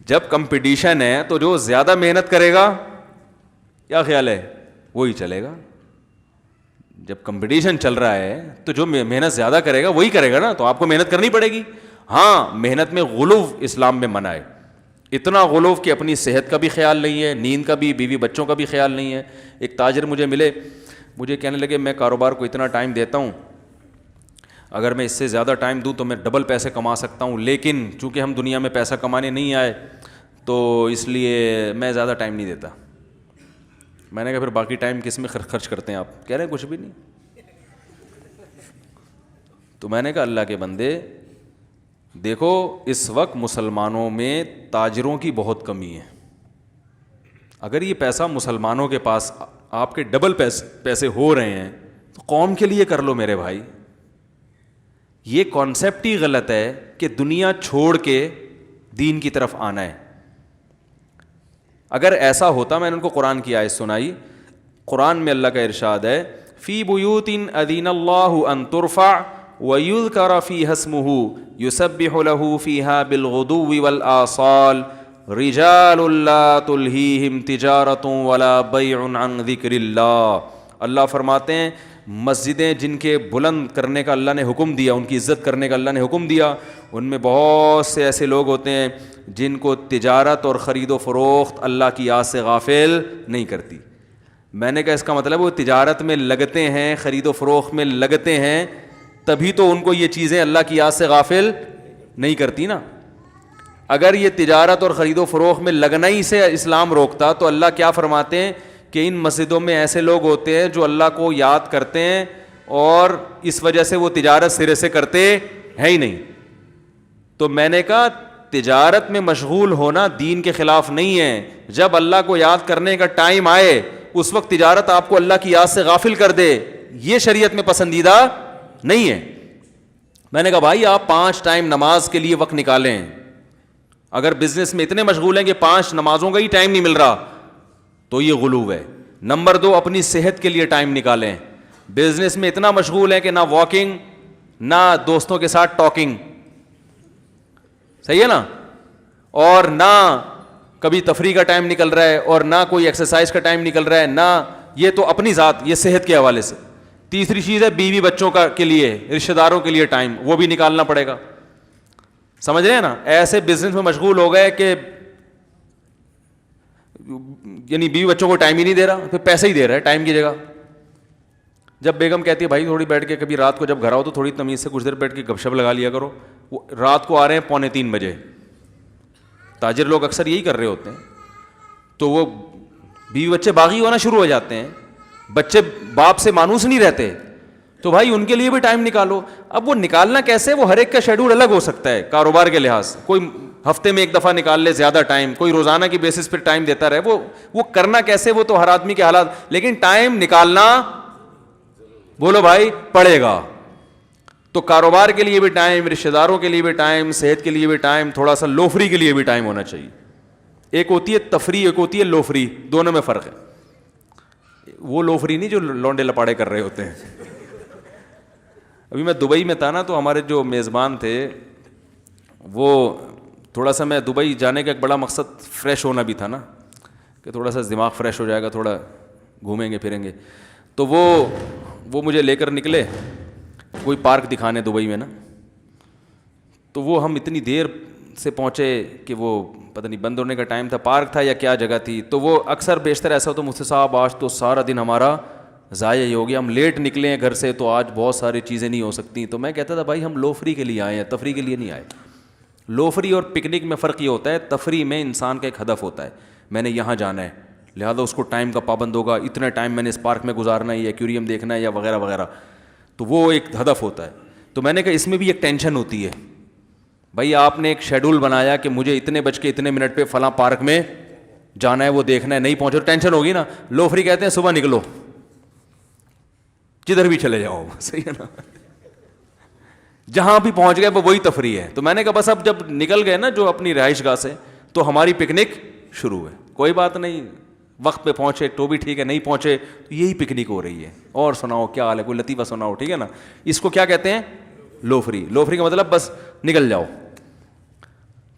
جب کمپٹیشن ہے تو جو زیادہ محنت کرے گا, کیا خیال ہے, وہی چلے گا. جب کمپٹیشن چل رہا ہے تو جو محنت زیادہ کرے گا وہی کرے گا نا, تو آپ کو محنت کرنی پڑے گی. ہاں محنت میں غلو اسلام میں منع ہے, اتنا غلو کہ اپنی صحت کا بھی خیال نہیں ہے, نیند کا بھی, بیوی بچوں کا بھی خیال نہیں ہے. ایک تاجر مجھے ملے, مجھے کہنے لگے میں کاروبار کو اتنا ٹائم دیتا ہوں, اگر میں اس سے زیادہ ٹائم دوں تو میں ڈبل پیسے کما سکتا ہوں, لیکن چونکہ ہم دنیا میں پیسہ کمانے نہیں آئے تو اس لیے میں زیادہ ٹائم نہیں دیتا. میں نے کہا پھر باقی ٹائم کس میں خرچ کرتے ہیں آپ؟ کہہ رہے ہیں کچھ بھی نہیں. تو میں نے کہا اللہ کے بندے دیکھو اس وقت مسلمانوں میں تاجروں کی بہت کمی ہے. اگر یہ پیسہ مسلمانوں کے پاس آپ کے ڈبل پیسے ہو رہے ہیں تو قوم کے لیے کر لو میرے بھائی. یہ کانسیپٹ ہی غلط ہے کہ دنیا چھوڑ کے دین کی طرف آنا ہے. اگر ایسا ہوتا, میں نے ان کو قرآن کی آیت سنائی, قرآن میں اللہ کا ارشاد ہے فی بیوت اذین اللہ ان ترفع ویذکر فیہا اسمہ یسبح لہ فیہا بالغدو والآصال رجال لا تلہیہم تجارت ولا بیع عن ذکر اللہ. اللہ فرماتے ہیں مسجدیں جن کے بلند کرنے کا اللہ نے حکم دیا, ان کی عزت کرنے کا اللہ نے حکم دیا, ان میں بہت سے ایسے لوگ ہوتے ہیں جن کو تجارت اور خرید و فروخت اللہ کی یاد سے غافل نہیں کرتی. میں نے کہا اس کا مطلب وہ تجارت میں لگتے ہیں, خرید و فروخت میں لگتے ہیں, تبھی تو ان کو یہ چیزیں اللہ کی یاد سے غافل نہیں کرتی نا. اگر یہ تجارت اور خرید و فروخت میں لگنا ہی سے اسلام روکتا تو اللہ کیا فرماتے ہیں کہ ان مسجدوں میں ایسے لوگ ہوتے ہیں جو اللہ کو یاد کرتے ہیں اور اس وجہ سے وہ تجارت سرے سے کرتے ہیں ہی نہیں. تو میں نے کہا تجارت میں مشغول ہونا دین کے خلاف نہیں ہے. جب اللہ کو یاد کرنے کا ٹائم آئے اس وقت تجارت آپ کو اللہ کی یاد سے غافل کر دے, یہ شریعت میں پسندیدہ نہیں ہے. میں نے کہا بھائی آپ 5 ٹائم نماز کے لیے وقت نکالیں. اگر بزنس میں اتنے مشغول ہیں کہ 5 نمازوں کا ہی ٹائم نہیں مل رہا تو یہ غلو ہے. نمبر 2, اپنی صحت کے لیے ٹائم نکالیں. بزنس میں اتنا مشغول ہے کہ نہ واکنگ نہ دوستوں کے ساتھ ٹاکنگ, صحیح ہے نا, اور نہ کبھی تفریح کا ٹائم نکل رہا ہے اور نہ کوئی ایکسرسائز کا ٹائم نکل رہا ہے, نہ یہ تو اپنی ذات, یہ صحت کے حوالے سے. تیسری چیز ہے بیوی بچوں کا کے لیے, رشتہ داروں کے لیے ٹائم, وہ بھی نکالنا پڑے گا. سمجھ رہے ہیں نا. ایسے بزنس میں مشغول ہو گئے کہ یعنی بیوی بچوں کو ٹائم ہی نہیں دے رہا, پھر پیسے ہی دے رہا ہے ٹائم کی جگہ. جب بیگم کہتی ہے بھائی تھوڑی بیٹھ کے, کبھی رات کو جب گھر آؤ تو تھوڑی تمیز سے کچھ دیر بیٹھ کے گپ شپ لگا لیا کرو. وہ رات کو آ رہے ہیں 2:45 بجے, تاجر لوگ اکثر یہی کر رہے ہوتے ہیں, تو وہ بیوی بچے باغی ہونا شروع ہو جاتے ہیں, بچے باپ سے مانوس نہیں رہتے, تو بھائی ان کے لیے بھی ٹائم نکالو. اب وہ نکالنا کیسے, وہ ہر ایک کا شیڈول الگ ہو سکتا ہے کاروبار کے لحاظ. کوئی ہفتے میں 1 دفعہ نکال لے زیادہ ٹائم, کوئی روزانہ کی بیسس پہ ٹائم دیتا رہے. وہ کرنا کیسے, وہ تو ہر آدمی کے حالات, لیکن ٹائم نکالنا بولو بھائی پڑے گا. تو کاروبار کے لیے بھی ٹائم, رشتہ داروں کے لیے بھی ٹائم, صحت کے لیے بھی ٹائم, تھوڑا سا لوفری کے لیے بھی ٹائم ہونا چاہیے. ایک ہوتی ہے تفریح, ایک ہوتی ہے لوفری, دونوں میں فرق ہے. وہ لوفری نہیں جو لونڈے لپاڑے کر رہے ہوتے ہیں. ابھی میں دبئی میں تھا نا, تو ہمارے جو میزبان تھے وہ تھوڑا سا, میں دبئی جانے کا ایک بڑا مقصد فریش ہونا بھی تھا نا, کہ تھوڑا سا دماغ فریش ہو جائے گا, تھوڑا گھومیں گے پھریں گے. تو وہ مجھے لے کر نکلے کوئی پارک دکھانے دبئی میں نا. تو وہ ہم اتنی دیر سے پہنچے کہ وہ پتہ نہیں بند ہونے کا ٹائم تھا, پارک تھا یا کیا جگہ تھی. تو وہ اکثر بیشتر ایسا ہوتا, مفتی صاحب آج تو سارا دن ہمارا ضائع ہی ہو گیا, ہم لیٹ نکلے ہیں گھر سے, تو آج بہت ساری چیزیں نہیں ہو سکتی. تو میں کہتا تھا بھائی ہم لوفری کے لیے آئے ہیں, تفریح کے لیے نہیں آئے. لوفری اور پکنک میں فرق یہ ہوتا ہے, تفریح میں انسان کا ایک ہدف ہوتا ہے, میں نے یہاں جانا ہے, لہٰذا اس کو ٹائم کا پابند ہوگا, اتنا ٹائم میں نے اس پارک میں گزارنا ہے, یا ایکویریم دیکھنا ہے, یا وغیرہ وغیرہ. تو وہ ایک ہدف ہوتا ہے. تو میں نے کہا اس میں بھی ایک ٹینشن ہوتی ہے. بھائی آپ نے ایک شیڈول بنایا کہ مجھے اتنے بج کے اتنے منٹ پہ فلاں پارک میں جانا ہے, وہ دیکھنا ہے, نہیں پہنچو ٹینشن ہوگی نا. لوفری کہتے ہیں صبح نکلو, جدھر بھی چلے جاؤ, صحیح ہے نا, جہاں بھی پہنچ گئے وہ وہی تفریح ہے. تو میں نے کہا بس اب جب نکل گئے نا جو اپنی رہائش گاہ سے, تو ہماری پکنک شروع ہے. کوئی بات نہیں, وقت پہ پہنچے تو بھی ٹھیک ہے, نہیں پہنچے تو یہی پکنک ہو رہی ہے. اور سناؤ کیا حال ہے, کوئی لطیفہ سناؤ, ٹھیک ہے نا. اس کو کیا کہتے ہیں, لوفری. لوفری کا مطلب بس نکل جاؤ.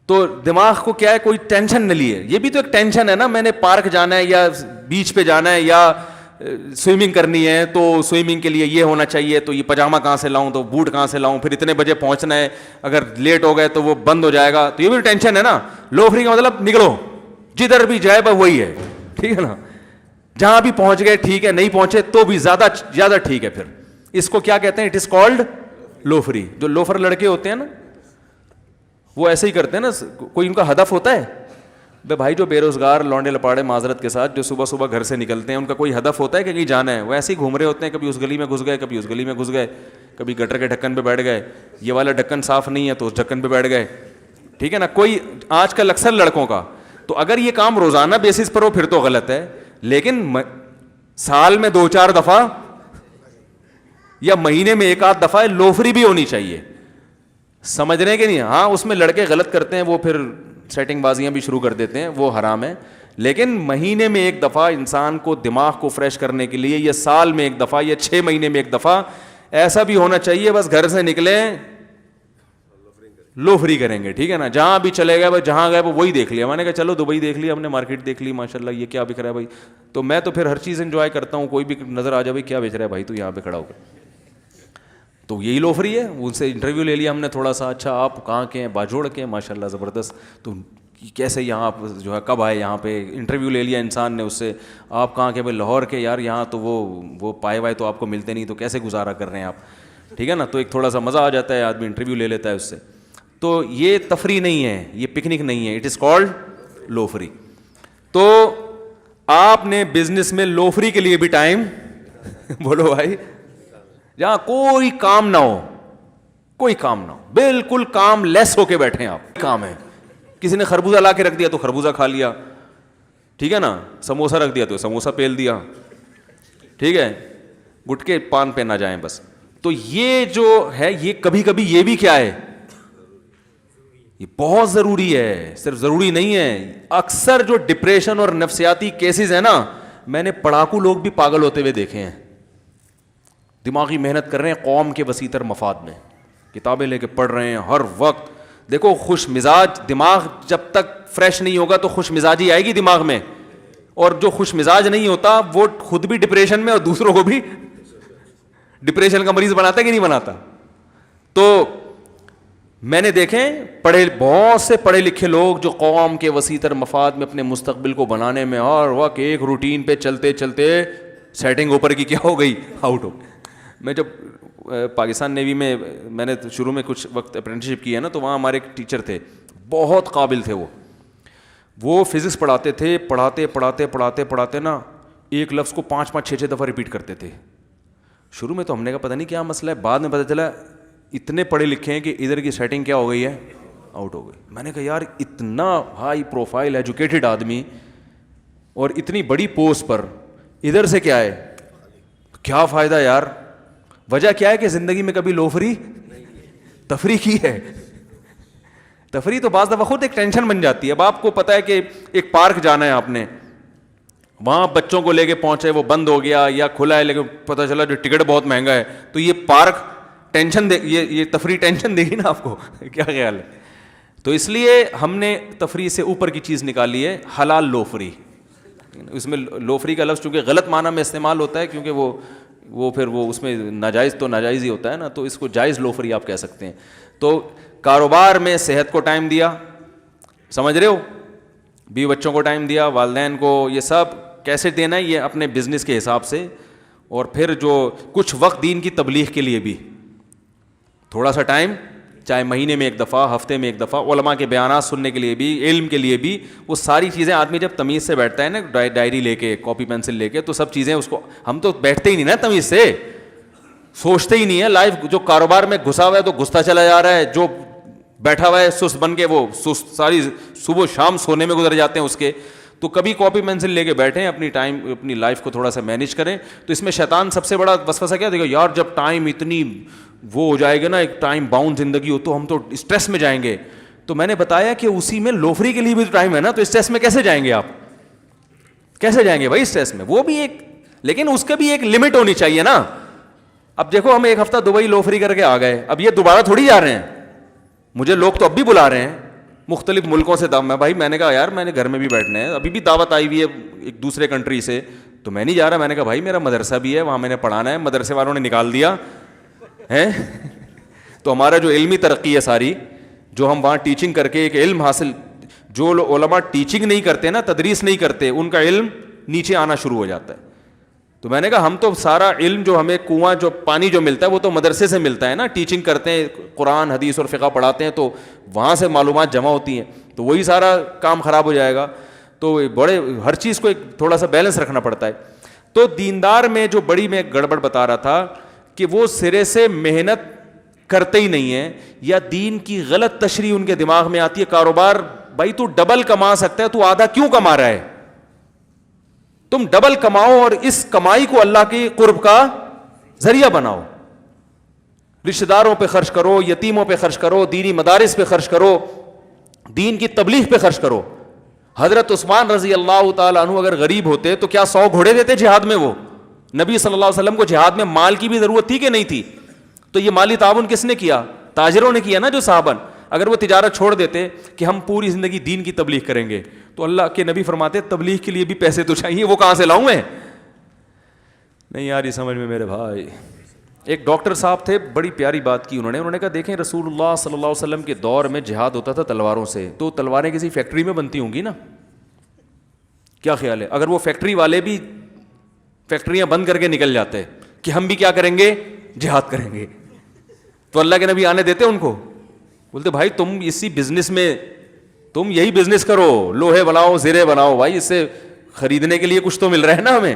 تو دماغ کو کیا ہے, کوئی ٹینشن نہ لیے. یہ بھی تو ایک ٹینشن ہے نا, میں نے پارک جانا ہے یا بیچ پہ جانا ہے یا سوئمنگ کرنی ہے, تو سوئمنگ کے لیے یہ ہونا چاہیے, تو یہ پاجامہ کہاں سے لاؤں, تو بوٹ کہاں سے لاؤں, پھر اتنے بجے پہنچنا ہے, اگر لیٹ ہو گئے تو وہ بند ہو جائے گا, تو یہ بھی ٹینشن ہے نا. لوفری کا مطلب نکلو, جدھر بھی جائے بس وہی ہے, ٹھیک ہے نا. جہاں بھی پہنچ گئے ٹھیک ہے, نہیں پہنچے تو بھی زیادہ ٹھیک ہے. پھر اس کو کیا کہتے ہیں, اٹ از کالڈ لوفری. جو لوفر لڑکے ہوتے ہیں نا وہ ایسے ہی کرتے ہیں نا, کوئی ان کا ہدف ہوتا ہے بھائی. جو بے روزگار لونڈے لپاڑے معذرت کے ساتھ جو صبح صبح گھر سے نکلتے ہیں, ان کا کوئی ہدف ہوتا ہے کہ کہیں جانا ہے؟ وہ ایسے ہی گھوم رہے ہوتے ہیں, کبھی اس گلی میں گھس گئے, کبھی اس گلی میں گھس گئے, کبھی گٹر کے ڈھکن پہ بیٹھ گئے, یہ والا ڈھکن صاف نہیں ہے تو اس ڈھکن پہ بیٹھ گئے, ٹھیک ہے نا. کوئی آج کل اکثر لڑکوں کا, تو اگر یہ کام روزانہ بیسس پر ہو پھر تو غلط ہے, لیکن سال میں 2-4 دفعہ یا مہینے میں 1-8 دفعہ لوفری بھی ہونی چاہیے. سمجھ رہے ہیں کہ نہیں؟ ہاں اس میں لڑکے غلط کرتے ہیں, وہ پھر سیٹنگ بازیاں بھی شروع کر دیتے ہیں, وہ حرام ہے. لیکن مہینے میں 1 دفعہ انسان کو دماغ کو فریش کرنے کے لیے, یا سال میں 1 دفعہ, یا 6 مہینے میں 1 دفعہ ایسا بھی ہونا چاہیے. بس گھر سے نکلیں لوفری کریں گے, ٹھیک ہے نا. جہاں بھی چلے گئے, بس جہاں گئے وہی دیکھ لیا. میں نے کہا چلو دبئی دیکھ لیا ہم نے, مارکیٹ دیکھ لی, ماشاء اللہ یہ کیا بک رہا ہے بھائی. تو میں تو پھر ہر چیز انجوائے کرتا ہوں, کوئی بھی نظر آ جائے بھائی کیا بیچ رہا ہے بھائی, تو یہاں پہ کھڑا ہو کر, تو یہی لوفری ہے. ان سے انٹرویو لے لیا ہم نے تھوڑا سا, اچھا آپ کہاں کے ہیں, باجوڑ کے ہیں, ماشاء اللہ زبردست, تو کیسے یہاں آپ جو ہے کب آئے یہاں پہ. انٹرویو لے لیا انسان نے اس سے, آپ کہاں کے, بھائی لاہور کے. یار یہاں تو وہ پائے وائے تو آپ کو ملتے نہیں, تو کیسے گزارا کر رہے ہیں آپ, ٹھیک ہے نا. تو ایک تھوڑا سا مزہ آ جاتا ہے, آدمی انٹرویو لے لیتا ہے اس سے. تو یہ تفریح نہیں ہے, یہ پکنک نہیں ہے, اٹ از کالڈ لوفری. تو آپ نے بزنس میں لوفری کے لیے بھی ٹائم بولو بھائی, جہاں کوئی کام نہ ہو, کوئی کام نہ ہو, بالکل کام لیس ہو کے بیٹھے آپ. کام ہے, کسی نے خربوزہ لا کے رکھ دیا تو خربوزہ کھا لیا, ٹھیک ہے نا. سموسہ رکھ دیا تو سموسہ پیل دیا, ٹھیک ہے. گٹکے پان پہ نہ جائیں بس. تو یہ جو ہے, یہ کبھی کبھی یہ بھی کیا ہے, یہ بہت ضروری ہے, صرف ضروری نہیں ہے. اکثر جو ڈپریشن اور نفسیاتی کیسز ہیں نا, میں نے پڑھاکو لوگ بھی پاگل ہوتے ہوئے دیکھے ہیں. دماغی محنت کر رہے ہیں قوم کے وسیع تر مفاد میں, کتابیں لے کے پڑھ رہے ہیں ہر وقت. دیکھو خوش مزاج دماغ جب تک فریش نہیں ہوگا تو خوش مزاجی آئے گی دماغ میں, اور جو خوش مزاج نہیں ہوتا وہ خود بھی ڈپریشن میں اور دوسروں کو بھی ڈپریشن کا مریض بناتا ہے کہ نہیں بناتا. تو میں نے دیکھے بہت سے پڑھے لکھے لوگ جو قوم کے وسیع تر مفاد میں اپنے مستقبل کو بنانے میں ہر وقت ایک روٹین پہ چلتے چلتے سیٹنگ اوپر کی کیا ہو گئی, آؤٹ ہو. میں جب پاکستان نیوی میں نے شروع میں کچھ وقت اپرینٹسشپ کی ہے نا, تو وہاں ہمارے ایک ٹیچر تھے, بہت قابل تھے. وہ فزکس پڑھاتے تھے, پڑھاتے نا ایک لفظ کو 5-5 6 دفعہ ریپیٹ کرتے تھے. شروع میں تو ہم نے کہا پتہ نہیں کیا مسئلہ ہے, بعد میں پتہ چلا اتنے پڑھے لکھے ہیں کہ ادھر کی سیٹنگ کیا ہو گئی ہے, آؤٹ ہو گئی. میں نے کہا یار اتنا ہائی پروفائل ایجوکیٹڈ آدمی اور اتنی بڑی پوسٹ پر, ادھر سے کیا ہے, کیا فائدہ یار. وجہ کیا ہے کہ زندگی میں کبھی لوفری تفریح کی ہے. تفریح تو بعض دفعہ خود ایک ٹینشن بن جاتی ہے. اب آپ کو پتہ ہے کہ ایک پارک جانا ہے, آپ نے وہاں بچوں کو لے کے پہنچے, وہ بند ہو گیا یا کھلا ہے, لیکن پتہ چلا جو ٹکٹ بہت مہنگا ہے, تو یہ پارک ٹینشن دے, یہ تفریح ٹینشن دے گی نا آپ کو, کیا خیال ہے. تو اس لیے ہم نے تفریح سے اوپر کی چیز نکالی ہے, حلال لوفری. اس میں لوفری کا لفظ چونکہ غلط معنی میں استعمال ہوتا ہے, کیونکہ وہ پھر وہ اس میں ناجائز تو ناجائز ہی ہوتا ہے نا, تو اس کو جائز لوفری آپ کہہ سکتے ہیں. تو کاروبار میں صحت کو ٹائم دیا, سمجھ رہے ہو, بیوی بچوں کو ٹائم دیا, والدین کو, یہ سب کیسے دینا ہے یہ اپنے بزنس کے حساب سے. اور پھر جو کچھ وقت دین کی تبلیغ کے لیے بھی تھوڑا سا ٹائم, چاہے مہینے میں 1 دفعہ, ہفتے میں 1 دفعہ, علماء کے بیانات سننے کے لیے بھی, علم کے لیے بھی. وہ ساری چیزیں آدمی جب تمیز سے بیٹھتا ہے نا, ڈائری لے کے, کاپی پینسل لے کے, تو سب چیزیں اس کو, ہم تو بیٹھتے ہی نہیں نا تمیز سے, سوچتے ہی نہیں ہے. لائف جو کاروبار میں گھسا ہوا ہے تو گھستا چلا جا رہا ہے, جو بیٹھا ہوا ہے سست بن کے, وہ سست ساری صبح شام سونے میں گزر جاتے ہیں اس کے. تو کبھی کاپی پینسل لے کے بیٹھیں, اپنی لائف کو تھوڑا سا مینیج کریں. تو اس میں شیطان سب سے بڑا وسوسہ کیا دیکھو, یار جب ٹائم اتنی وہ ہو جائے گا نا, ایک ٹائم باؤنڈ زندگی ہو, تو ہم تو اسٹریس میں جائیں گے. تو میں نے بتایا کہ اسی میں لوفری کے لیے بھی ٹائم ہے نا, تو اسٹریس میں کیسے جائیں گے آپ, کیسے جائیں گے بھائی اسٹریس میں. وہ بھی ایک, لیکن اس کا بھی ایک لمٹ ہونی چاہیے نا. اب دیکھو ہم 1 ہفتہ دبئی لوفری کر کے آ گئے, اب یہ دوبارہ تھوڑی جا رہے ہیں, مجھے لوگ تو اب بھی بلا رہے ہیں, مختلف ملکوں سے دعوت. میں بھائی میں نے کہا یار میں نے گھر میں بھی بیٹھنا ہے, ابھی بھی دعوت آئی ہوئی ہے ایک دوسرے کنٹری سے, تو میں نہیں جا رہا. میں نے کہا بھائی میرا مدرسہ بھی ہے, وہاں میں نے پڑھانا ہے, مدرسے والوں نے نکال دیا ہے. تو ہمارا جو علمی ترقی ہے ساری, جو ہم وہاں ٹیچنگ کر کے ایک علم حاصل, جو علماء ٹیچنگ نہیں کرتے نا, تدریس نہیں کرتے, ان کا علم نیچے آنا شروع ہو جاتا ہے. تو میں نے کہا ہم تو سارا علم جو ہمیں کنواں جو پانی جو ملتا ہے وہ تو مدرسے سے ملتا ہے نا, ٹیچنگ کرتے ہیں, قرآن حدیث اور فقہ پڑھاتے ہیں, تو وہاں سے معلومات جمع ہوتی ہیں, تو وہی سارا کام خراب ہو جائے گا. تو بڑے ہر چیز کو ایک تھوڑا سا بیلنس رکھنا پڑتا ہے. تو دیندار میں جو بڑی میں گڑبڑ بتا رہا تھا کہ وہ سرے سے محنت کرتے ہی نہیں ہیں, یا دین کی غلط تشریح ان کے دماغ میں آتی ہے. کاروبار بھائی تو ڈبل کما سکتا ہے, تو آدھا کیوں کما رہا ہے؟ تم ڈبل کماؤ اور اس کمائی کو اللہ کی قرب کا ذریعہ بناؤ. رشتہ داروں پہ خرچ کرو, یتیموں پہ خرچ کرو, دینی مدارس پہ خرچ کرو, دین کی تبلیغ پہ خرچ کرو. حضرت عثمان رضی اللہ تعالیٰ عنہ اگر غریب ہوتے تو کیا 100 گھوڑے دیتے جہاد میں؟ وہ نبی صلی اللہ علیہ وسلم کو جہاد میں مال کی بھی ضرورت تھی کہ نہیں تھی؟ تو یہ مالی تعاون کس نے کیا؟ تاجروں نے کیا نا, جو صحابہ. اگر وہ تجارت چھوڑ دیتے کہ ہم پوری زندگی دین کی تبلیغ کریں گے, تو اللہ کے نبی فرماتے تبلیغ کے لیے بھی پیسے تو چاہیے, وہ کہاں سے لاؤں میں؟ نہیں یار یہ سمجھ میں میرے بھائی. ایک ڈاکٹر صاحب تھے, بڑی پیاری بات کی انہوں نے کہا دیکھیں رسول اللہ صلی اللہ علیہ وسلم کے دور میں جہاد ہوتا تھا تلواروں سے, تو تلواریں کسی فیکٹری میں بنتی ہوں گی نا, کیا خیال ہے؟ اگر وہ فیکٹری والے بھی فیکٹریاں بند کر کے نکل جاتے کہ ہم بھی کیا کریں گے, جہاد کریں گے, تو اللہ کے نبی آنے دیتے ان کو؟ بولتے بھائی تم اسی بزنس میں, تم یہی بزنس کرو, لوہے بناؤ, زرے بناؤ, بھائی اس سے خریدنے کے لیے کچھ تو مل رہا ہے نا ہمیں.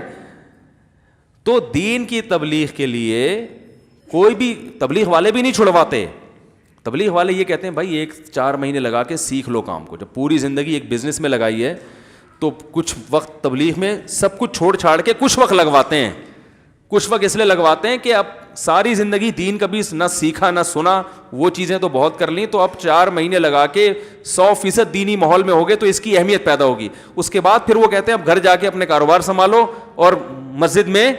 تو دین کی تبلیغ کے لیے کوئی بھی تبلیغ والے بھی نہیں چھڑواتے. تبلیغ والے یہ کہتے ہیں بھائی 4 مہینے لگا کے سیکھ لو کام کو. جب پوری زندگی ایک بزنس میں لگائی ہے تو کچھ وقت تبلیغ میں سب کچھ چھوڑ چھاڑ کے کچھ وقت لگواتے ہیں. کچھ وقت اس لیے لگواتے ہیں کہ اب ساری زندگی دین کبھی نہ سیکھا نہ سنا, وہ چیزیں تو بہت کر لیں, تو اب 4 مہینے لگا کے 100% دینی ماحول میں ہو گئے تو اس کی اہمیت پیدا ہوگی. اس کے بعد پھر وہ کہتے ہیں اب گھر جا کے اپنے کاروبار سنبھالو اور مسجد میں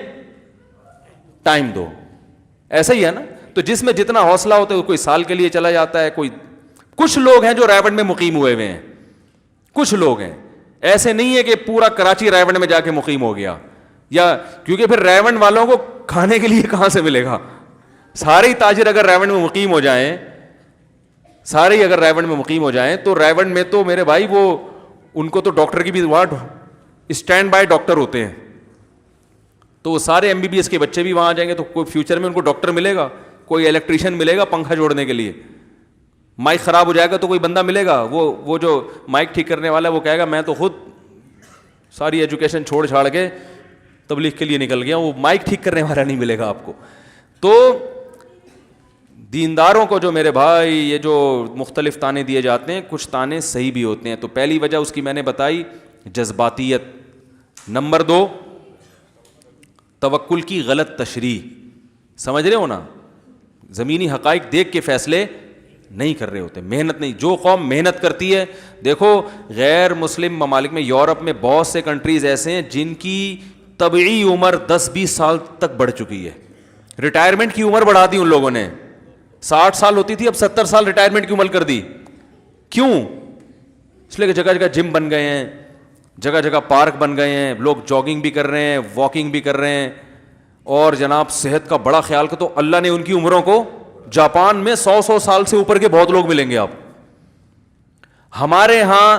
ٹائم دو. ایسا ہی ہے نا. تو جس میں جتنا حوصلہ ہوتا ہے کوئی سال کے لیے چلا جاتا ہے, کوئی کچھ لوگ ہیں جو رائے میں مقیم ہوئے ہوئے ہیں, کچھ لوگ ہیں. ایسے نہیں ہے کہ پورا کراچی رائے میں جا کے مقیم ہو گیا, یا کیونکہ پھر رائے والوں کو کھانے کے لیے کہاں سے ملے گا؟ سارے ہی تاجر اگر رائے میں مقیم ہو جائیں, سارے ہی اگر رائے میں مقیم ہو جائیں, تو رائے میں تو میرے بھائی وہ ان کو تو ڈاکٹر کی بھی وہاں اسٹینڈ بائی ڈاکٹر ہوتے ہیں, تو وہ سارے MBBS کے بچے بھی وہاں آ جائیں گے. تو کوئی فیوچر میں ان کو ڈاکٹر ملے گا, کوئی الیکٹریشین ملے گا پنکھا جوڑنے کے لیے, مائک خراب ہو جائے گا تو کوئی بندہ ملے گا, وہ جو مائک ٹھیک کرنے والا ہے وہ کہے گا میں تو خود ساری ایجوکیشن چھوڑ چھاڑ کے تبلیغ کے لیے نکل گیا, وہ مائک ٹھیک کرنے والا نہیں ملے گا آپ کو. تو دینداروں کو جو میرے بھائی یہ جو مختلف تانے دیے جاتے ہیں, کچھ تانے صحیح بھی ہوتے ہیں. تو پہلی وجہ اس کی میں نے بتائی جذباتیت. نمبر 2 توکل کی غلط تشریح. سمجھ رہے ہو نا, زمینی حقائق دیکھ کے فیصلے نہیں کر رہے ہوتے, محنت نہیں. جو قوم محنت کرتی ہے, دیکھو غیر مسلم ممالک میں, یورپ میں بہت سے کنٹریز ایسے ہیں جن کی طبعی عمر 10-20 سال تک بڑھ چکی ہے. ریٹائرمنٹ کی عمر بڑھا دی ان لوگوں نے, 60 سال ہوتی تھی اب 70 سال ریٹائرمنٹ کی عمر کر دی. کیوں؟ اس لیے کہ جگہ جگہ جم بن گئے ہیں, جگہ جگہ پارک بن گئے ہیں, لوگ جاگنگ بھی کر رہے ہیں, واکنگ بھی کر رہے ہیں, اور جناب صحت کا بڑا خیال کر. تو اللہ نے ان کی عمروں کو, جاپان میں 100 سال سے اوپر کے بہت لوگ ملیں گے آپ. ہمارے ہاں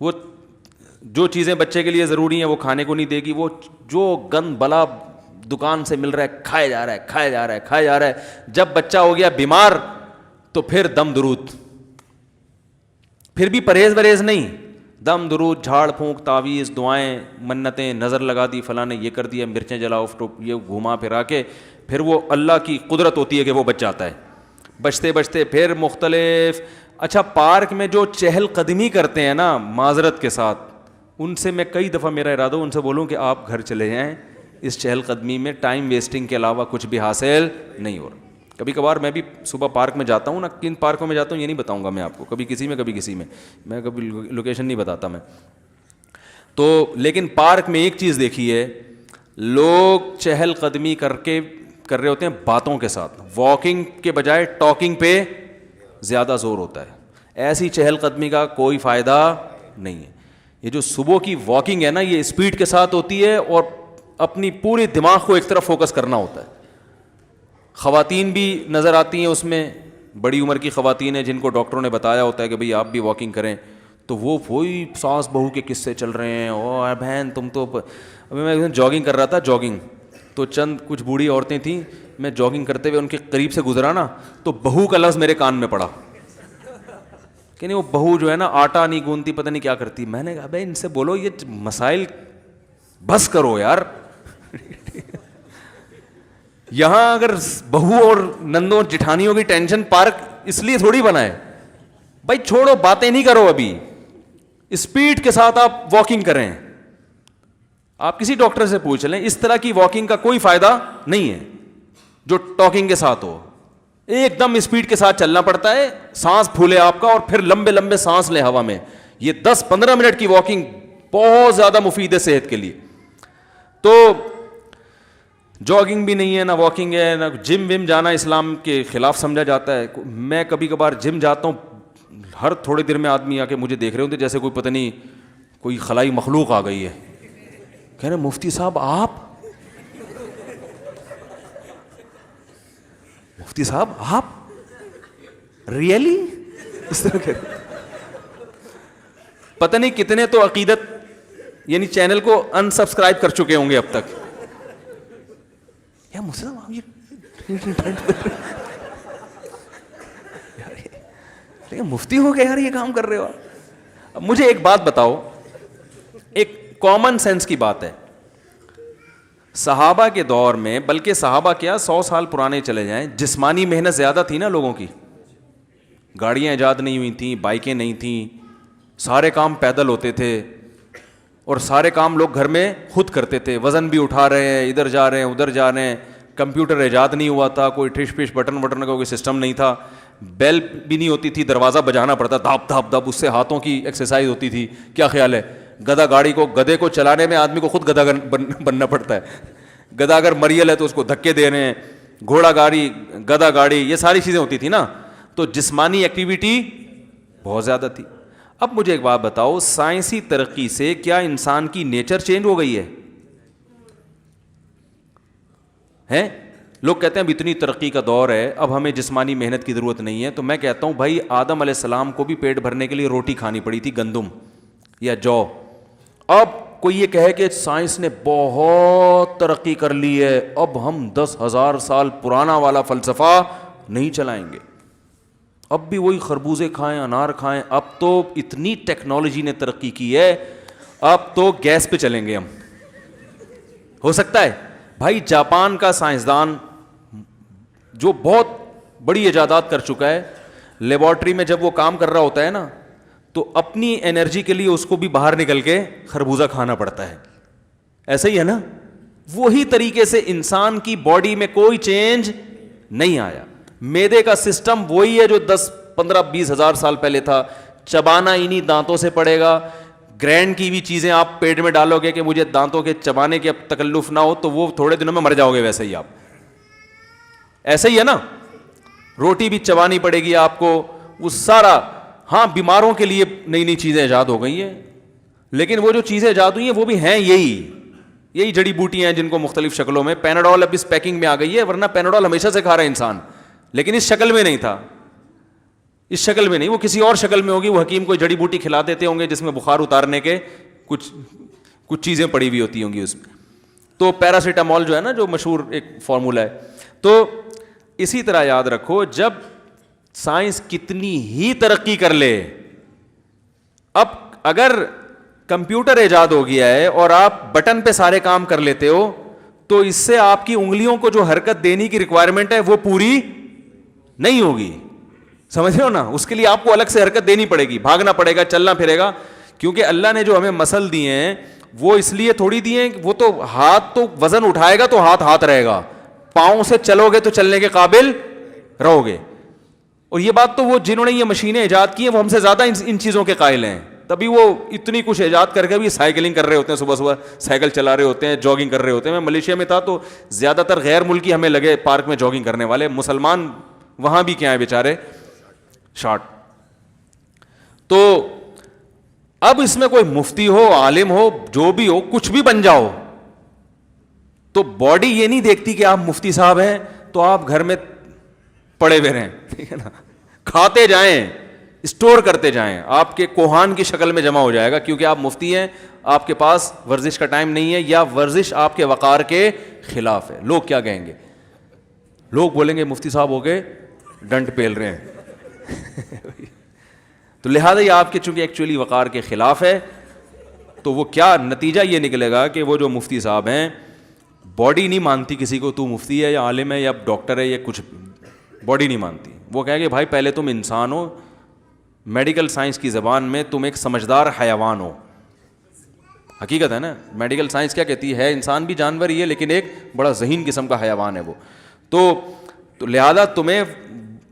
وہ جو چیزیں بچے کے لیے ضروری ہیں وہ کھانے کو نہیں دے گی, وہ جو گند بلا دکان سے مل رہا ہے کھائے جا رہا ہے, کھائے جا رہا ہے, کھائے جا رہا ہے. جب بچہ ہو گیا بیمار تو پھر دم درود, پھر بھی پرہیز نہیں, دم درود, جھاڑ پھونک, تعویذ, دعائیں, منتیں, نظر لگا دی, فلاں نے یہ کر دیا, مرچیں جلاؤ, یہ گھما پھرا کے پھر وہ اللہ کی قدرت ہوتی ہے کہ وہ بچ جاتا ہے. بچتے بچتے پھر مختلف. اچھا پارک میں جو چہل قدمی کرتے ہیں نا معذرت کے ساتھ, ان سے میں کئی دفعہ میرا ارادہ ان سے بولوں کہ آپ گھر چلے جائیں, اس چہل قدمی میں ٹائم ویسٹنگ کے علاوہ کچھ بھی حاصل نہیں ہو رہا. کبھی کبھار میں بھی صبح پارک میں جاتا ہوں نا, کن پارکوں میں جاتا ہوں یہ نہیں بتاؤں گا میں آپ کو, کبھی کسی میں کبھی کسی میں کبھی لوکیشن نہیں بتاتا میں. تو لیکن پارک میں ایک چیز دیکھی ہے, لوگ چہل قدمی کر کے کر رہے ہوتے ہیں باتوں کے ساتھ. واکنگ کے بجائے ٹاکنگ پہ زیادہ زور ہوتا ہے. ایسی چہل قدمی کا کوئی فائدہ نہیں ہے. یہ جو صبح کی واکنگ ہے نا, یہ اسپیڈ کے ساتھ ہوتی ہے اور اپنی پوری دماغ کو ایک طرف فوکس کرنا ہوتا ہے. خواتین بھی نظر آتی ہیں اس میں, بڑی عمر کی خواتین ہیں جن کو ڈاکٹروں نے بتایا ہوتا ہے کہ بھئی آپ بھی واکنگ کریں, تو وہ وہی ساس بہو کے قصے چل رہے ہیں. او بہن تم تو, ابھی میں جاگنگ کر رہا تھا, جاگنگ تو چند کچھ بوڑھی عورتیں تھیں, میں جاگنگ کرتے ہوئے ان کے قریب سے گزرا نا, تو بہو کا لفظ میرے کان میں پڑا کہ نہیں وہ بہو جو ہے نا آٹا نہیں گوندتی, پتہ نہیں کیا کرتی. میں نے کہا بھائی ان سے بولو یہ مسائل بس کرو یار. یہاں اگر بہو اور نندوں جٹھانیوں کی ٹینشن پارک اس لیے تھوڑی بنا ہے بھائی, چھوڑو باتیں نہیں کرو, ابھی اسپیڈ کے ساتھ آپ واکنگ کریں. آپ کسی ڈاکٹر سے پوچھ لیں, اس طرح کی واکنگ کا کوئی فائدہ نہیں ہے جو ٹاکنگ کے ساتھ ہو. ایک دم اسپیڈ کے ساتھ چلنا پڑتا ہے, سانس پھولے آپ کا اور پھر لمبے لمبے سانس لے ہوا میں. یہ 10-15 منٹ کی واکنگ بہت زیادہ مفید ہے صحت کے لیے. تو جاگنگ بھی نہیں ہے, نہ واکنگ ہے, نہ جم وم جانا اسلام کے خلاف سمجھا جاتا ہے. میں کبھی کبھار جم جاتا ہوں, ہر تھوڑی دیر میں آدمی آ کے مجھے دیکھ رہے ہوتے جیسے کوئی پتہ نہیں کوئی خلائی مخلوق آ گئی ہے. کہہ رہے مفتی صاحب آپ, مفتی صاحب آپ ریئلی اس طرح کہ پتہ نہیں کتنے تو عقیدت یعنی چینل کو انسبسکرائب کر چکے ہوں گے اب تک. یا مفتی صاحب یہ مفتی ہو گئے یار, یہ کام کر رہے ہو. اب مجھے ایک بات بتاؤ, ایک کامن سینس کی بات ہے. صحابہ کے دور میں, بلکہ صحابہ کیا 100 سال پرانے چلے جائیں, جسمانی محنت زیادہ تھی نا لوگوں کی. گاڑیاں ایجاد نہیں ہوئی تھیں, بائکیں نہیں تھیں, سارے کام پیدل ہوتے تھے اور سارے کام لوگ گھر میں خود کرتے تھے. وزن بھی اٹھا رہے ہیں, ادھر جا رہے ہیں ادھر جا رہے ہیں. کمپیوٹر ایجاد نہیں ہوا تھا, کوئی ٹھش پش بٹن کا کوئی سسٹم نہیں تھا. بیل بھی نہیں ہوتی تھی, دروازہ بجانا پڑتا, دھاپ دھاپ دھاپ, اس سے ہاتھوں کی ایکسرسائز ہوتی تھی. کیا خیال ہے, گدھے کو چلانے میں آدمی کو خود گدھا بننا پڑتا ہے. گدھا اگر مریل ہے تو اس کو دھکے دے رہے ہیں, گھوڑا گاڑی, گدھا گاڑی, یہ ساری چیزیں ہوتی تھی نا. تو جسمانی ایکٹیویٹی بہت زیادہ تھی. اب مجھے ایک بات بتاؤ, سائنسی ترقی سے کیا انسان کی نیچر چینج ہو گئی ہے؟ لوگ کہتے ہیں اب اتنی ترقی کا دور ہے, اب ہمیں جسمانی محنت کی ضرورت نہیں ہے. تو میں کہتا ہوں بھائی آدم علیہ السلام کو بھی پیٹ بھرنے کے لیے روٹی کھانی پڑی تھی, گندم یا جو. اب کوئی یہ کہے کہ سائنس نے بہت ترقی کر لی ہے, اب ہم 10,000 سال پرانا والا فلسفہ نہیں چلائیں گے, اب بھی وہی خربوزے کھائیں, انار کھائیں. اب تو اتنی ٹیکنالوجی نے ترقی کی ہے, اب تو گیس پہ چلیں گے ہم. ہو سکتا ہے بھائی. جاپان کا سائنسدان جو بہت بڑی ایجادات کر چکا ہے, لیبارٹری میں جب وہ کام کر رہا ہوتا ہے نا, تو اپنی انرجی کے لیے اس کو بھی باہر نکل کے خربوزہ کھانا پڑتا ہے. ایسا ہی ہے نا. وہی طریقے سے انسان کی باڈی میں کوئی چینج نہیں آیا. معدے کا سسٹم وہی ہے جو 10, 15, 20 ہزار سال پہلے تھا. چبانا انہی دانتوں سے پڑے گا. گرینڈ کی بھی چیزیں آپ پیٹ میں ڈالو گے کہ مجھے دانتوں کے چبانے کی اب تکلف نہ ہو, تو وہ تھوڑے دنوں میں مر جاؤ گے. ویسے ہی آپ, ایسا ہی ہے نا. روٹی بھی چبانی پڑے گی آپ کو, وہ سارا. ہاں بیماروں کے لیے نئی نئی چیزیں ایجاد ہو گئی ہیں, لیکن وہ جو چیزیں ایجاد ہوئی ہیں وہ بھی ہیں یہی جڑی بوٹیاں ہیں جن کو مختلف شکلوں میں. پیناڈول اب اس پیکنگ میں آ گئی ہے, ورنہ پیناڈول ہمیشہ سے کھا رہا ہے انسان, لیکن اس شکل میں نہیں تھا. اس شکل میں نہیں, وہ کسی اور شکل میں ہوگی. وہ حکیم کوئی جڑی بوٹی کھلا دیتے ہوں گے جس میں بخار اتارنے کے کچھ چیزیں پڑی ہوئی ہوتی ہوں گی اس میں. تو پیراسیٹامول جو ہے نا, جو مشہور ایک فارمولا ہے. تو اسی طرح یاد رکھو, جب سائنس کتنی ہی ترقی کر لے, اب اگر کمپیوٹر ایجاد ہو گیا ہے اور آپ بٹن پہ سارے کام کر لیتے ہو, تو اس سے آپ کی انگلیوں کو جو حرکت دینے کی ریکوائرمنٹ ہے وہ پوری نہیں ہوگی. سمجھ رہے ہو نا. اس کے لیے آپ کو الگ سے حرکت دینی پڑے گی, بھاگنا پڑے گا, چلنا پھرے گا. کیونکہ اللہ نے جو ہمیں مسل دیے ہیں وہ اس لیے تھوڑی دیے ہیں, وہ تو ہاتھ تو وزن اٹھائے گا تو ہاتھ رہے گا, پاؤں سے چلو گے تو چلنے کے قابل رہو گے. اور یہ بات تو وہ جنہوں نے یہ مشینیں ایجاد کی ہیں وہ ہم سے زیادہ ان چیزوں کے قائل ہیں. تبھی وہ اتنی کچھ ایجاد کر کے بھی سائیکلنگ کر رہے ہوتے ہیں, صبح صبح سائیکل چلا رہے ہوتے ہیں, جاگنگ کر رہے ہوتے ہیں. میں ملیشیا میں تھا تو زیادہ تر غیر ملکی ہمیں لگے پارک میں جاگنگ کرنے والے, مسلمان وہاں بھی کیا ہیں بیچارے, شارٹ. تو اب اس میں کوئی مفتی ہو, عالم ہو, جو بھی ہو, کچھ بھی بن جاؤ, تو باڈی یہ نہیں دیکھتی کہ آپ مفتی صاحب ہیں تو آپ گھر میں پڑے ہوئے رہیں, ٹھیک ہے نا, کھاتے جائیں, اسٹور کرتے جائیں, آپ کے کوہان کی شکل میں جمع ہو جائے گا, کیونکہ آپ مفتی ہیں, آپ کے پاس ورزش کا ٹائم نہیں ہے, یا ورزش آپ کے وقار کے خلاف ہے. لوگ کیا کہیں گے؟ لوگ بولیں گے مفتی صاحب ہو کے ڈنڈ پیل رہے ہیں. تو لہٰذا یہ آپ کے چونکہ ایکچولی وقار کے خلاف ہے, تو وہ کیا نتیجہ یہ نکلے گا کہ وہ جو مفتی صاحب ہیں, باڈی نہیں مانتی کسی کو, تو مفتی ہے یا عالم ہے یا ڈاکٹر ہے یا کچھ, باڈی نہیں مانتی. وہ کہیں گے بھائی پہلے تم انسان ہو, میڈیکل سائنس کی زبان میں تم ایک سمجھدار حیوان ہو. حقیقت ہے نا, میڈیکل سائنس کیا کہتی ہے, انسان بھی جانور ہی ہے لیکن ایک بڑا ذہین قسم کا حیوان ہے وہ. تو لہذا تمہیں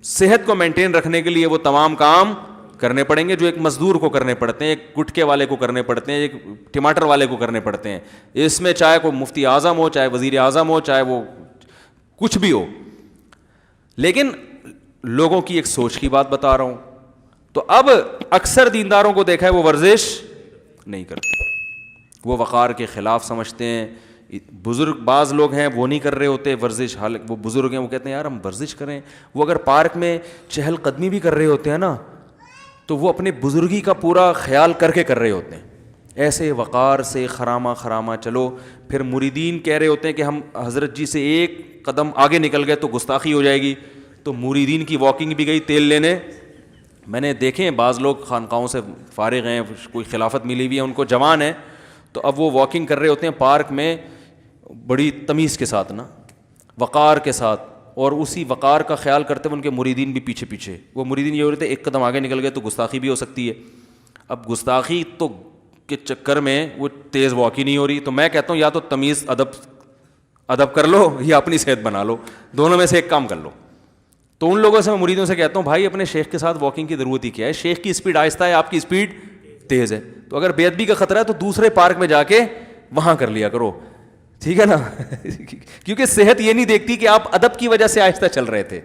صحت کو مینٹین رکھنے کے لیے وہ تمام کام کرنے پڑیں گے جو ایک مزدور کو کرنے پڑتے ہیں, ایک گٹکے والے کو کرنے پڑتے ہیں, ایک ٹماٹر والے کو کرنے پڑتے ہیں. اس میں چاہے کوئی مفتی اعظم ہو, چاہے وزیر اعظم ہو, چاہے وہ کچھ بھی ہو. لیکن لوگوں کی ایک سوچ کی بات بتا رہا ہوں. تو اب اکثر دینداروں کو دیکھا ہے وہ ورزش نہیں کرتے, وہ وقار کے خلاف سمجھتے ہیں. بزرگ بعض لوگ ہیں وہ نہیں کر رہے ہوتے ورزش, حالانکہ وہ بزرگ ہیں, وہ کہتے ہیں یار ہم ورزش کریں. وہ اگر پارک میں چہل قدمی بھی کر رہے ہوتے ہیں نا, تو وہ اپنے بزرگی کا پورا خیال کر کے کر رہے ہوتے ہیں, ایسے وقار سے خرامہ چلو. پھر مریدین کہہ رہے ہوتے ہیں کہ ہم حضرت جی سے ایک قدم آگے نکل گئے تو گستاخی ہو جائے گی, تو مریدین کی واکنگ بھی گئی تیل لینے. میں نے دیکھے ہیں بعض لوگ خانقاہوں سے فارغ ہیں, کوئی خلافت ملی ہوئی ہے ان کو, جوان ہیں, تو اب وہ واکنگ کر رہے ہوتے ہیں پارک میں بڑی تمیز کے ساتھ نا, وقار کے ساتھ, اور اسی وقار کا خیال کرتے ہوئے ان کے مریدین بھی پیچھے. وہ مریدین یہ ہو رہے تھے ایک قدم آگے نکل گئے تو گستاخی بھی ہو سکتی ہے. اب گستاخی تو کے چکر میں وہ تیز واک ہی نہیں ہو رہی. تو میں کہتا ہوں یا تو تمیز ادب کر لو یا اپنی صحت بنا لو, دونوں میں سے ایک کام کر لو. تو ان لوگوں سے میں مریدوں سے کہتا ہوں بھائی اپنے شیخ کے ساتھ واکنگ کی ضرورت ہی کیا ہے, شیخ کی اسپیڈ آہستہ ہے, آپ کی اسپیڈ تیز ہے. تو اگر بے ادبی کا خطرہ ہے تو دوسرے پارک میں جا کے وہاں کر لیا کرو, ٹھیک ہے نا. کیونکہ صحت یہ نہیں دیکھتی کہ آپ ادب کی وجہ سے آہستہ چل رہے تھے.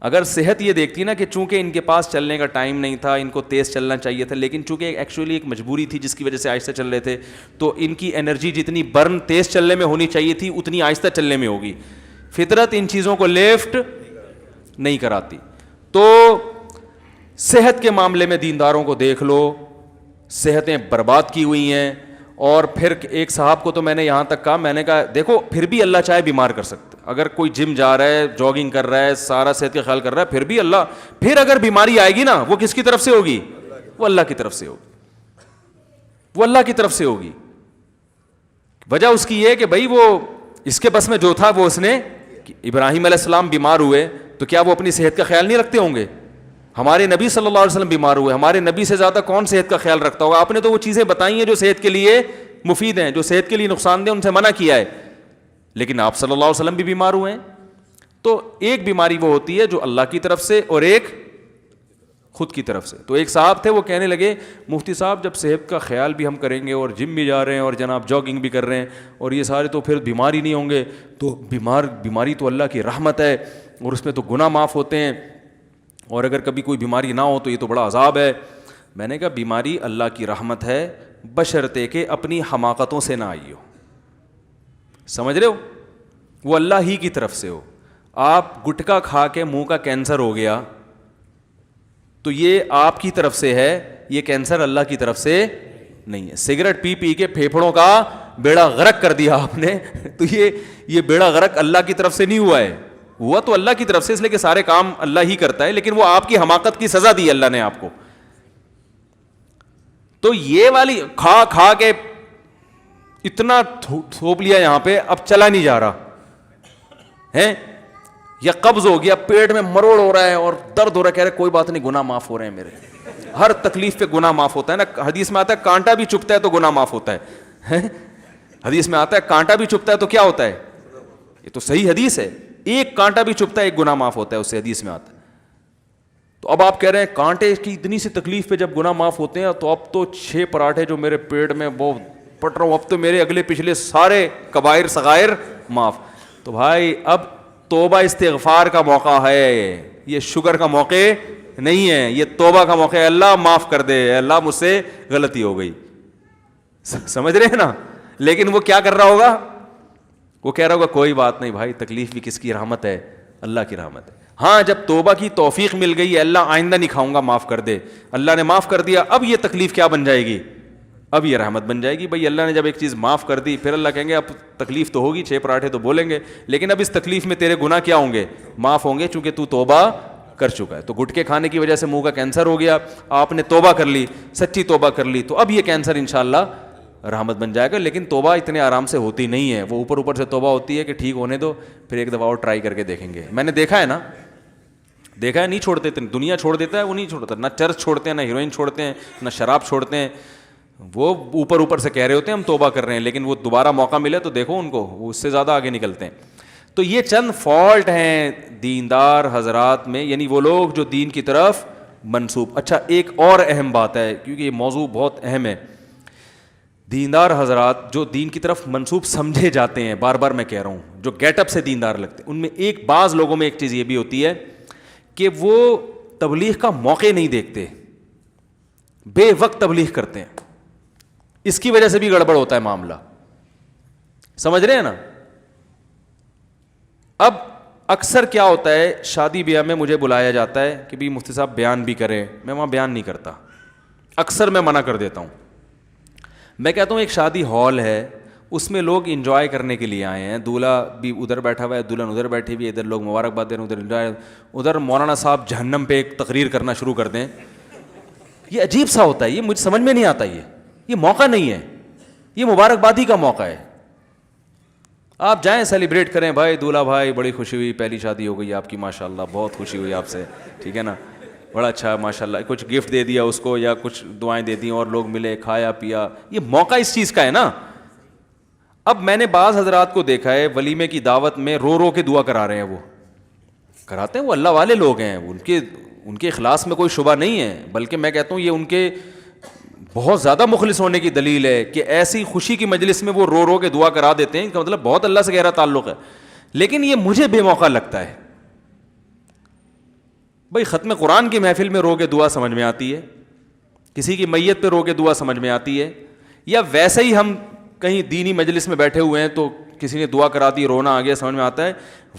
اگر صحت یہ دیکھتی نا کہ چونکہ ان کے پاس چلنے کا ٹائم نہیں تھا, ان کو تیز چلنا چاہیے تھا, لیکن چونکہ ایکچولی ایک مجبوری تھی جس کی وجہ سے آہستہ چل رہے تھے, تو ان کی انرجی جتنی برن تیز چلنے میں ہونی چاہیے تھی اتنی آہستہ چلنے میں ہوگی. فطرت ان چیزوں کو لیفٹ نہیں کراتی. تو صحت کے معاملے میں دینداروں کو دیکھ لو, صحتیں برباد کی ہوئی ہیں. اور پھر ایک صاحب کو تو میں نے یہاں تک کہا, میں نے کہا دیکھو پھر بھی اللہ چاہے بیمار کر سکتا. اگر کوئی جم جا رہا ہے, جاگنگ کر رہا ہے, سارا صحت کا خیال کر رہا ہے, پھر بھی اللہ, پھر اگر بیماری آئے گی نا وہ کس کی طرف سے ہوگی؟ وہ اللہ کی طرف سے ہوگی, وہ اللہ کی طرف سے ہوگی. وجہ اس کی یہ کہ بھائی وہ اس کے بس میں جو تھا وہ اس نے. ابراہیم علیہ السلام بیمار ہوئے تو کیا وہ اپنی صحت کا خیال نہیں رکھتے ہوں گے؟ ہمارے نبی صلی اللہ علیہ وسلم بیمار ہوئے, ہمارے نبی سے زیادہ کون صحت کا خیال رکھتا ہوگا؟ آپ نے تو وہ چیزیں بتائی ہیں جو صحت کے لیے مفید ہیں, جو صحت کے لیے نقصان دہ ان سے منع کیا ہے, لیکن آپ صلی اللہ علیہ وسلم بھی بیمار ہوئے ہیں. تو ایک بیماری وہ ہوتی ہے جو اللہ کی طرف سے اور ایک خود کی طرف سے. تو ایک صاحب تھے وہ کہنے لگے مفتی صاحب جب صحت کا خیال بھی ہم کریں گے اور جم بھی جا رہے ہیں اور جناب جاگنگ بھی کر رہے ہیں اور یہ سارے, تو پھر بیماری نہیں ہوں گے. تو بیماری تو اللہ کی رحمت ہے اور اس میں تو گناہ معاف ہوتے ہیں, اور اگر کبھی کوئی بیماری نہ ہو تو یہ تو بڑا عذاب ہے. میں نے کہا بیماری اللہ کی رحمت ہے بشرطے کہ اپنی حماقتوں سے نہ آئی ہو. سمجھ رہے ہو؟ وہ اللہ ہی کی طرف سے ہو. آپ گٹکا کھا کے منہ کا کینسر ہو گیا تو یہ آپ کی طرف سے ہے, یہ کینسر اللہ کی طرف سے نہیں ہے. سگریٹ پی پی کے پھیپھڑوں کا بیڑا غرق کر دیا آپ نے, تو یہ بیڑا غرق اللہ کی طرف سے نہیں ہوا ہے, ہوا تو اللہ کی طرف سے, اس لیے کہ سارے کام اللہ ہی کرتا ہے, لیکن وہ آپ کی حماقت کی سزا دی اللہ نے آپ کو. تو یہ والی کھا کھا کے اتنا تھوپ لیا یہاں پہ, اب چلا نہیں جا رہا ہے, یا قبض ہو گیا, پیٹ میں مروڑ ہو رہا ہے اور درد ہو رہا ہے, کہہ رہے کوئی بات نہیں گناہ معاف ہو رہے ہیں میرے, ہر تکلیف پہ گناہ معاف ہوتا ہے نا. حدیث میں آتا ہے کانٹا بھی چبھتا ہے تو گناہ معاف ہوتا ہے. حدیث میں آتا ہے کانٹا بھی چبھتا ہے تو کیا ہوتا ہے؟ یہ تو صحیح حدیث ہے, ایک کانٹا بھی چبھتا ہے ایک گناہ معاف ہوتا ہے, اس سے حدیث میں آتا ہے. تو اب آپ کہہ رہے ہیں کانٹے کی اتنی سی تکلیف پہ جب گناہ معاف ہوتے ہیں تو اب تو 6 پراٹھے جو میرے پیٹ میں وہ پٹ رہا ہوں، اب تو میرے اگلے پچھلے سارے کبائر صغائر معاف. تو بھائی اب توبہ استغفار کا موقع ہے، یہ شکر کا موقع نہیں ہے، یہ توبہ کا موقع ہے. اللہ معاف کر دے، اللہ مجھ سے غلطی ہو گئی. سمجھ رہے ہیں نا؟ لیکن وہ کیا کر رہا ہوگا؟ وہ کہہ رہا ہوگا کوئی بات نہیں بھائی، تکلیف بھی کس کی رحمت ہے؟ اللہ کی رحمت ہے. ہاں جب توبہ کی توفیق مل گئی ہے، اللہ آئندہ نہیں کھاؤں گا، معاف کر دے، اللہ نے معاف کر دیا، اب یہ تکلیف کیا بن جائے گی؟ اب یہ رحمت بن جائے گی. بھائی اللہ نے جب ایک چیز معاف کر دی، پھر اللہ کہیں گے اب تکلیف تو ہوگی، 6 پراٹھے تو بولیں گے، لیکن اب اس تکلیف میں تیرے گناہ کیا ہوں گے؟ معاف ہوں گے، چونکہ تو توبہ کر چکا ہے. تو گٹکے کھانے کی وجہ سے منہ کا کینسر ہو گیا، آپ نے توبہ کر لی، سچی توبہ کر لی، تو اب یہ کینسر انشاءاللہ رحمت بن جائے گا. لیکن توبہ اتنے آرام سے ہوتی نہیں ہے، وہ اوپر سے توبہ ہوتی ہے کہ ٹھیک ہونے دو، پھر ایک دفعہ اور ٹرائی کر کے دیکھیں گے. میں نے دیکھا ہے نا، دیکھا ہے، نہیں چھوڑتے، دنیا چھوڑ دیتا ہے، وہ نہیں چھوڑتا، نہ چرچ چھوڑتے ہیں، نہ ہیروئن چھوڑتے ہیں، نہ شراب چھوڑتے ہیں. وہ اوپر سے کہہ رہے ہوتے ہیں ہم توبہ کر رہے ہیں، لیکن وہ دوبارہ موقع ملے تو دیکھو ان کو، وہ اس سے زیادہ آگے نکلتے ہیں. تو یہ چند فالٹ ہیں دیندار حضرات میں، یعنی وہ لوگ جو دین کی طرف منسوب. اچھا ایک اور اہم بات ہے، کیونکہ یہ موضوع بہت اہم ہے. دیندار حضرات جو دین کی طرف منسوب سمجھے جاتے ہیں، بار بار میں کہہ رہا ہوں، جو گیٹ اپ سے دیندار لگتے ہیں، ان میں ایک بعض لوگوں میں ایک چیز یہ بھی ہوتی ہے کہ وہ تبلیغ کا موقع نہیں دیکھتے، بے وقت تبلیغ کرتے ہیں. اس کی وجہ سے بھی گڑبڑ ہوتا ہے معاملہ. سمجھ رہے ہیں نا؟ اب اکثر کیا ہوتا ہے، شادی بیاہ میں مجھے بلایا جاتا ہے کہ بھی مفتی صاحب بیان بھی کریں، میں وہاں بیان نہیں کرتا، اکثر میں منع کر دیتا ہوں. میں کہتا ہوں ایک شادی ہال ہے، اس میں لوگ انجوائے کرنے کے لیے آئے ہیں، دولہا بھی ادھر بیٹھا ہوا ہے، دلہن ادھر بیٹھی ہوئی ہے، ادھر لوگ مبارکباد دے رہے ہیں، ادھر انجوائے، ادھر مولانا صاحب جہنم پہ ایک تقریر کرنا شروع کر دیں. یہ عجیب سا ہوتا ہے، یہ مجھے سمجھ میں نہیں آتا. یہ موقع نہیں ہے، یہ مبارکبادی کا موقع ہے. آپ جائیں سیلیبریٹ کریں، بھائی دولہا بھائی بڑی خوشی ہوئی، پہلی شادی ہو گئی آپ کی، ماشاءاللہ بہت خوشی ہوئی آپ سے، ٹھیک ہے نا، بڑا اچھا ماشاءاللہ، کچھ گفٹ دے دیا اس کو یا کچھ دعائیں دے دیں اور لوگ ملے، کھایا پیا. یہ موقع اس چیز کا ہے نا. اب میں نے بعض حضرات کو دیکھا ہے ولیمے کی دعوت میں رو رو کے دعا کرا رہے ہیں، وہ کراتے ہیں، وہ اللہ والے لوگ ہیں، ان کے اخلاص میں کوئی شبہ نہیں ہے، بلکہ میں کہتا ہوں یہ ان کے بہت زیادہ مخلص ہونے کی دلیل ہے کہ ایسی خوشی کی مجلس میں وہ رو رو کے دعا کرا دیتے ہیں. ان کا مطلب بہت اللہ سے گہرا تعلق ہے. لیکن یہ مجھے بے موقع لگتا ہے. بھائی ختم قرآن کی محفل میں رو کے دعا سمجھ میں آتی ہے، کسی کی میت پہ رو کے دعا سمجھ میں آتی ہے، یا ویسے ہی ہم کہیں دینی مجلس میں بیٹھے ہوئے ہیں تو کسی نے دعا کرا دی، رونا آ گیا، سمجھ میں آتا ہے.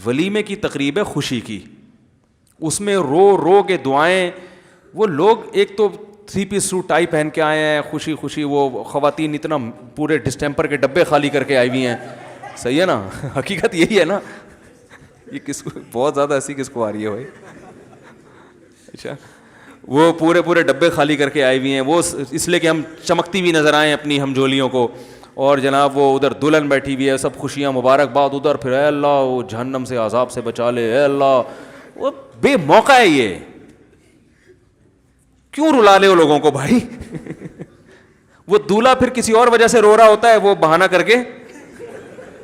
ولیمے کی تقریب ہے خوشی کی، اس میں رو رو کے دعائیں. وہ لوگ ایک تو 3 پیس سوٹ ٹائی پہن کے آئے ہیں، خوشی خوشی، وہ خواتین اتنا پورے ڈسٹمپر کے ڈبے خالی کر کے آئی ہوئی ہیں. صحیح ہے نا؟ حقیقت یہی ہے نا. یہ کس کو بہت زیادہ ہنسی کس کو آ رہی ہے بھائی؟ اچھا، وہ پورے ڈبے خالی کر کے آئی ہوئی ہیں، وہ اس لیے کہ ہم چمکتی ہوئی نظر آئیں اپنی ہمجولیوں کو. اور جناب وہ ادھر دلہن بیٹھی ہوئی ہے، سب خوشیاں مبارکباد ادھر، پھر اے اللہ وہ جہنم سے عذاب سے بچا لے، اے اللہ. وہ بے موقع ہے. یہ کیوں رلا لے وہ لوگوں کو بھائی؟ وہ دولہا پھر کسی اور وجہ سے رو رہا ہوتا ہے، وہ بہانہ کر کے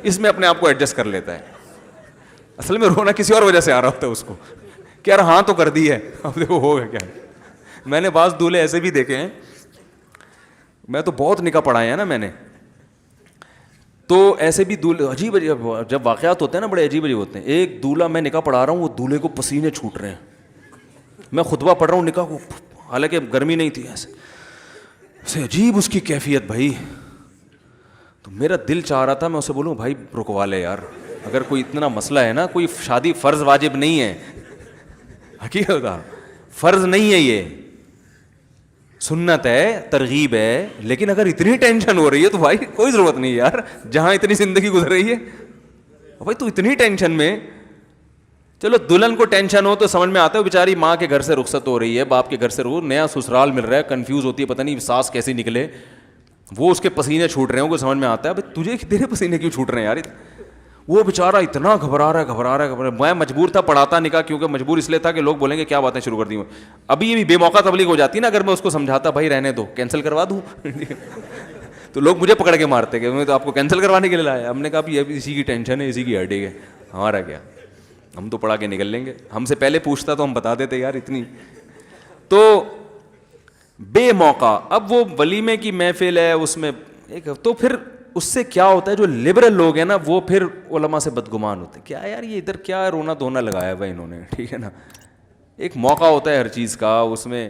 اس میں اپنے آپ کو ایڈجسٹ کر لیتا ہے. اصل میں رونا کسی اور وجہ سے آ رہا ہوتا ہے اس کو، کہ یار ہاں تو کر دی ہے، اب دیکھو ہوگا کیا. میں نے بعض دولہے ایسے بھی دیکھے ہیں، میں تو بہت نکاح پڑھائے ہیں نا میں نے، تو ایسے بھی دولہے عجیب عجیب جب واقعات ہوتے ہیں نا بڑے عجیب عجیب ہوتے ہیں. ایک دولہا میں نکاح پڑھا رہا ہوں، وہ دولہے کو پسینے چھوٹ رہے ہیں، میں خطبہ پڑھ رہا ہوں نکاح کو، حالانکہ گرمی نہیں تھی، ایسے عجیب اس کی کیفیت بھائی. تو میرا دل چاہ رہا تھا میں اسے بولوں بھائی رکوا لے یار، اگر کوئی اتنا مسئلہ ہے نا، کوئی شادی فرض واجب نہیں ہے، حقیقت فرض نہیں ہے، یہ سنت ہے، ترغیب ہے. لیکن اگر اتنی ٹینشن ہو رہی ہے تو بھائی کوئی ضرورت نہیں یار، جہاں اتنی زندگی گزر رہی ہے بھائی تو اتنی ٹینشن میں. چلو دلہن کو ٹینشن ہو تو سمجھ میں آتا ہے، بیچاری ماں کے گھر سے رخصت ہو رہی ہے، باپ کے گھر سے نیا سسرال مل رہا ہے، کنفیوز ہوتی ہے، پتہ نہیں ساس کیسے نکلے، وہ اس کے پسینے چھوٹ رہے ہوں کو سمجھ میں آتا ہے بھائی تجھے تیرے پسینے کیوں چھوٹ رہے ہیں یار. وہ بیچارہ اتنا گھبرا رہا ہے. میں مجبور تھا پڑھاتا نکاح، کیونکہ مجبور اس لیے تھا کہ لوگ بولیں گے کیا باتیں شروع کر دی. ابھی یہ بھی بے موقع تبلیغ ہو جاتی نا، اگر میں اس کو سمجھاتا بھائی رہنے دو، کینسل کروا دوں تو لوگ مجھے پکڑ کے مارتے کہ میں تو آپ کو کینسل کروانے کے لیے لایا. ہم نے کہا یہ اسی کی ٹینشن ہے، اسی کی ہیڈیک ہے، ہمارا کیا، ہم تو پڑھا کے نکل لیں گے. ہم سے پہلے پوچھتا تو ہم بتا دیتے یار اتنی تو بے موقع اب وہ ولیمے کی محفل ہے اس میں ایک، تو پھر اس سے کیا ہوتا ہے جو لبرل لوگ ہیں نا وہ پھر علماء سے بدگمان ہوتے ہیں، کیا یار یہ ادھر کیا رونا دھونا لگایا ہوا انہوں نے، ٹھیک ہے نا. ایک موقع ہوتا ہے ہر چیز کا، اس میں